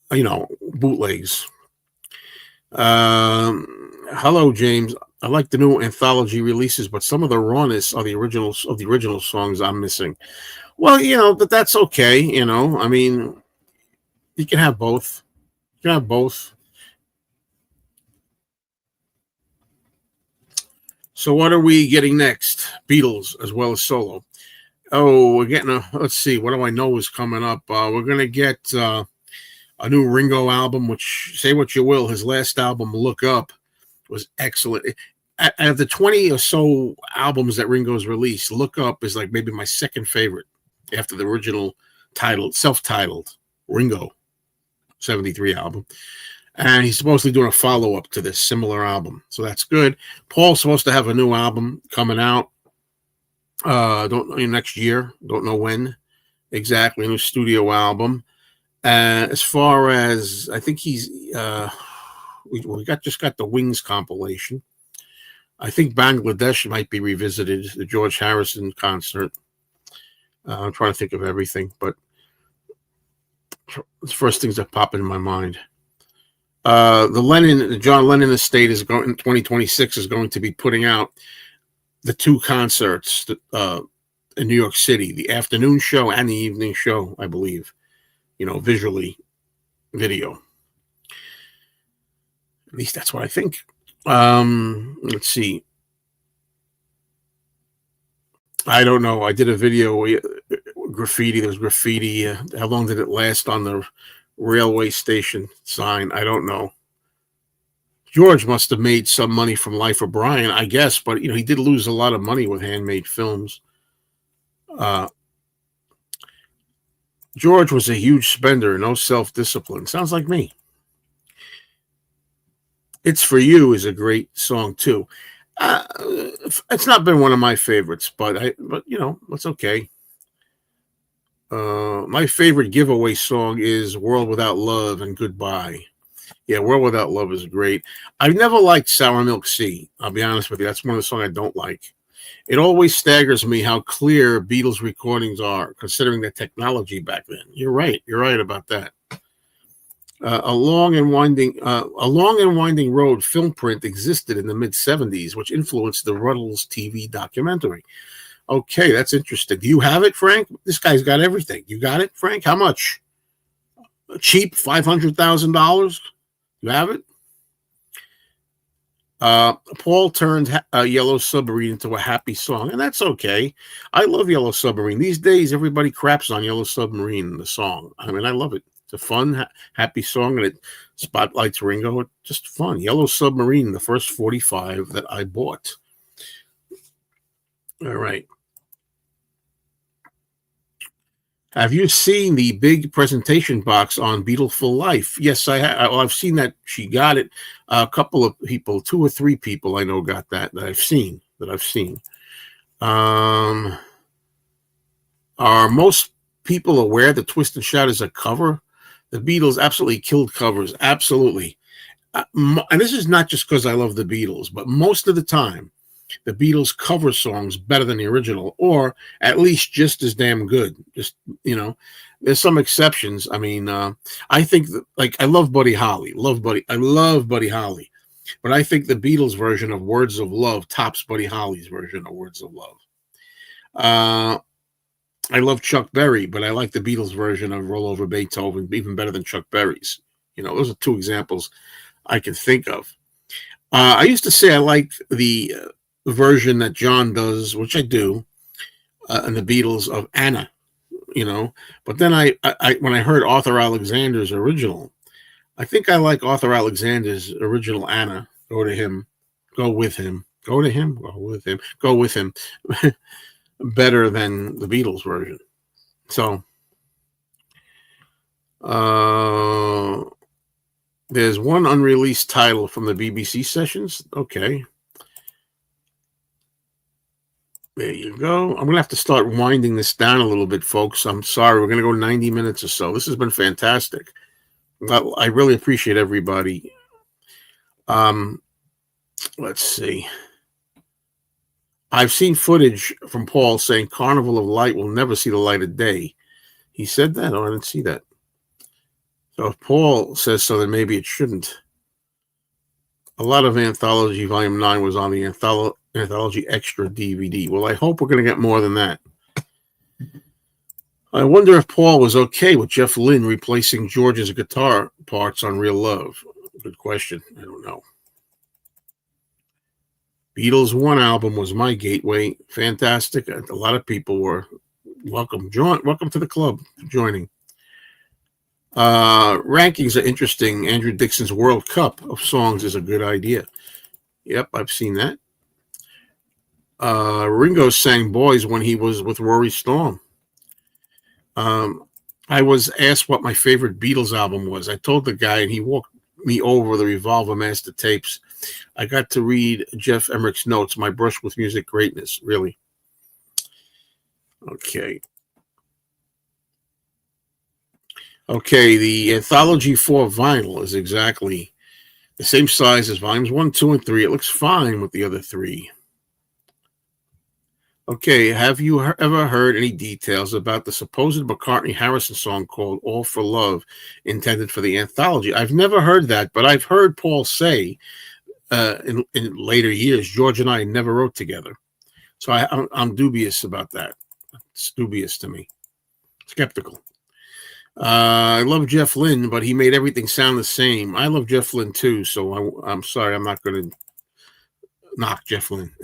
Bootlegs. Hello, James. I like the new anthology releases, but some of the rawness of the original songs I'm missing. Well, but that's okay. I mean, you can have both. You can have both. So what are we getting next? Beatles as well as solo. Oh, we're getting let's see. What do I know is coming up? We're going to get a new Ringo album, which, say what you will, his last album, Look Up, was excellent. Out of the 20 or so albums that Ringo's released, Look Up is like maybe my second favorite after the original self-titled Ringo 73 album. And he's supposedly doing a follow-up to this similar album. So that's good. Paul's supposed to have a new album coming out. Don't know, next year. Don't know when exactly. A new studio album. As far as, I think he's we just got the Wings compilation. I think Bangladesh might be revisited, the George Harrison concert. I'm trying to think of everything, but it's the first things that pop in my mind. The John Lennon estate is going in 2026 is going to be putting out the two concerts in New York City, the afternoon show and the evening show, I believe. Visually, video. At least that's what I think. Let's see. I don't know. I did a video, graffiti. There was graffiti. How long did it last on the railway station sign? I don't know. George must have made some money from Life of Brian, I guess, but he did lose a lot of money with handmade films. George was a huge spender, no self-discipline. Sounds like me. It's For You is a great song too. It's not been one of my favorites, but it's okay. My favorite giveaway song is World Without Love and Goodbye. Yeah, World Without Love is great. I've never liked Sour Milk Sea. I'll be honest with you. That's one of the songs I don't like. It always staggers me how clear Beatles recordings are, considering the technology back then. You're right. You're right about that. A long and winding road film print existed in the mid-'70s, which influenced the Ruddles TV documentary. Okay, that's interesting. Do you have it, Frank? This guy's got everything. You got it, Frank? How much? Cheap, $500,000. You have it? Paul turned Yellow Submarine into a happy song, and that's okay. I love Yellow Submarine. These days, everybody craps on Yellow Submarine, the song. I mean, I love it. It's a fun, happy song, and it spotlights Ringo. It's just fun. Yellow Submarine, the first 45 that I bought. All right. Have you seen the big presentation box on Beautiful Life? Yes, I have. Well, I've seen that she got it. A couple of people, 2 or 3 people I know got that I've seen. Um, are most people aware that Twist and Shout is a cover? The Beatles absolutely killed covers. Absolutely. And this is not just because I love the Beatles, but most of the time, the Beatles cover songs better than the original, or at least just as damn good. Just, there's some exceptions. I mean, I think that, like, I love Buddy Holly. I love Buddy Holly. But I think the Beatles version of Words of Love tops Buddy Holly's version of Words of Love. I love Chuck Berry, but I like the Beatles version of Roll Over Beethoven even better than Chuck Berry's. Those are 2 examples I can think of. I used to say I like the version that John does, which I do, and the Beatles of Anna, But then I when I heard Arthur Alexander's original, I think I like Arthur Alexander's original Anna. Go to him, go with him, go to him, go with him, go with him, better than the Beatles version. So, there's one unreleased title from the BBC sessions. Okay. There you go. I'm going to have to start winding this down a little bit, folks. I'm sorry. We're going to go 90 minutes or so. This has been fantastic. I really appreciate everybody. Let's see. I've seen footage from Paul saying Carnival of Light will never see the light of day. He said that? Oh, I didn't see that. So if Paul says so, then maybe it shouldn't. A lot of Anthology Volume 9 was on the Anthology Extra DVD. Well, I hope we're going to get more than that. I wonder if Paul was okay with Jeff Lynne replacing George's guitar parts on Real Love. Good question. I don't know. Beatles' one album was my gateway. Fantastic. A lot of people were welcome. Welcome to the club. Joining. Rankings are interesting. Andrew Dixon's World Cup of songs is a good idea. Yep, I've seen that. Ringo sang Boys when he was with Rory Storm. I was asked what my favorite Beatles album was. I told the guy, and he walked me over the Revolver Master tapes. I got to read Jeff Emmerich's notes, My Brush with Music Greatness, really. Okay, the Anthology 4 vinyl is exactly the same size as volumes 1, 2, and 3. It looks fine with the other 3. Okay, have you ever heard any details about the supposed McCartney-Harrison song called All for Love, intended for the Anthology? I've never heard that, but I've heard Paul say in later years, George and I never wrote together. So I'm dubious about that. It's dubious to me. Skeptical. I love Jeff Lynne, but he made everything sound the same. I love Jeff Lynne too, so I'm sorry, I'm not going to knock Jeff Lynne.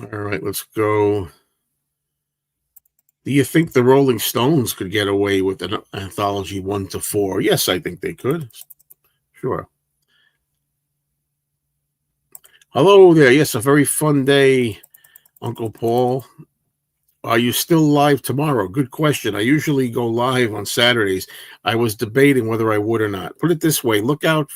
All right, let's go. Do you think the Rolling Stones could get away with an Anthology 1 to 4? Yes, I think they could. Sure. Hello there. Yes, a very fun day, Uncle Paul. Are you still live tomorrow? Good question. I usually go live on Saturdays. I was debating whether I would or not. Put it this way, look out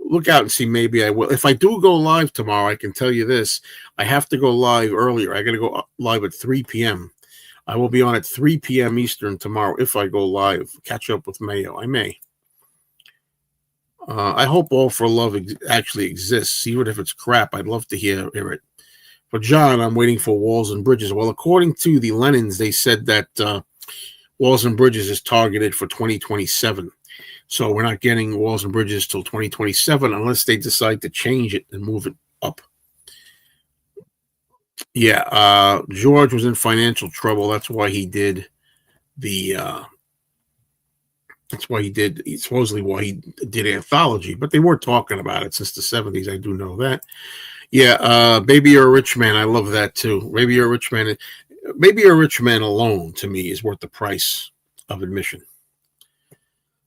and see, maybe I will. If I do go live tomorrow, I can tell you this. I have to go live earlier. I got to go live at 3 p.m. I will be on at 3 p.m. Eastern tomorrow if I go live. Catch up with Mayo. I may. I hope All for Love actually exists. Even if it's crap, I'd love to hear it. For John, I'm waiting for Walls and Bridges. Well, according to the Lennons, they said that Walls and Bridges is targeted for 2027. So we're not getting Walls and Bridges till 2027 unless they decide to change it and move it up. Yeah, George was in financial trouble. That's why he did supposedly why he did Anthology, but they were talking about it since the 70s. I do know that. Yeah, Baby You're a Rich Man. I love that too. Baby You're a Rich Man. Baby You're a Rich Man alone, to me, is worth the price of admission.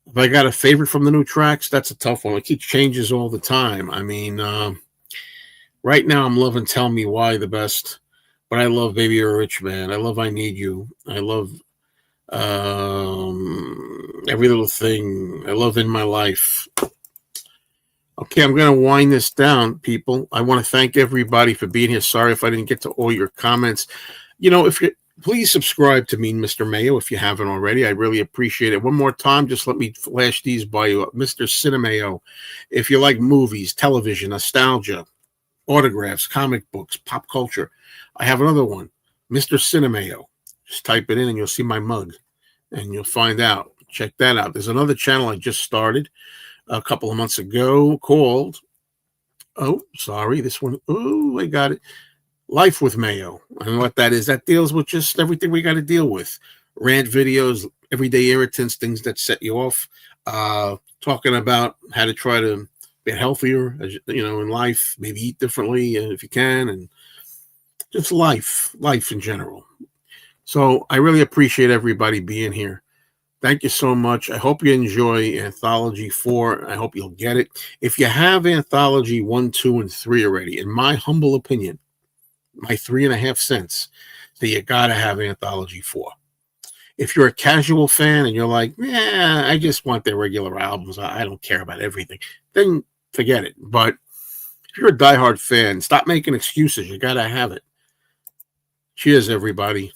If I got a favorite from the new tracks, that's a tough one. It keeps changes all the time. I mean, right now I'm loving Tell Me Why the best, But I love Baby You're a Rich Man. I love I Need You. I love Every Little Thing. I love In My Life. Okay, I'm going to wind this down, people. I want to thank everybody for being here. Sorry if I didn't get to all your comments. If you please subscribe to me, Mr. Mayo, if you haven't already. I really appreciate it. One more time, just let me flash these by you. Mr. Cinemayo. If you like movies, television, nostalgia, autographs, comic books, pop culture, I have another one, Mr. Cinemayo. Just type it in and you'll see my mug and you'll find out. Check that out. There's another channel I just started a couple of months ago called, this one. Oh, I got it. Life with Mayo. And what that is, that deals with just everything we got to deal with. Rant videos, everyday irritants, things that set you off. Talking about how to try to get healthier, in life, maybe eat differently if you can, and just life in general. So I really appreciate everybody being here. Thank you so much. I hope you enjoy Anthology 4. I hope you'll get it. If you have Anthology 1, 2, and 3 already, in my humble opinion, my 3.5 cents, that you got to have Anthology 4. If you're a casual fan and you're like, I just want their regular albums, I don't care about everything, then forget it. But if you're a diehard fan, stop making excuses. You got to have it. Cheers, everybody.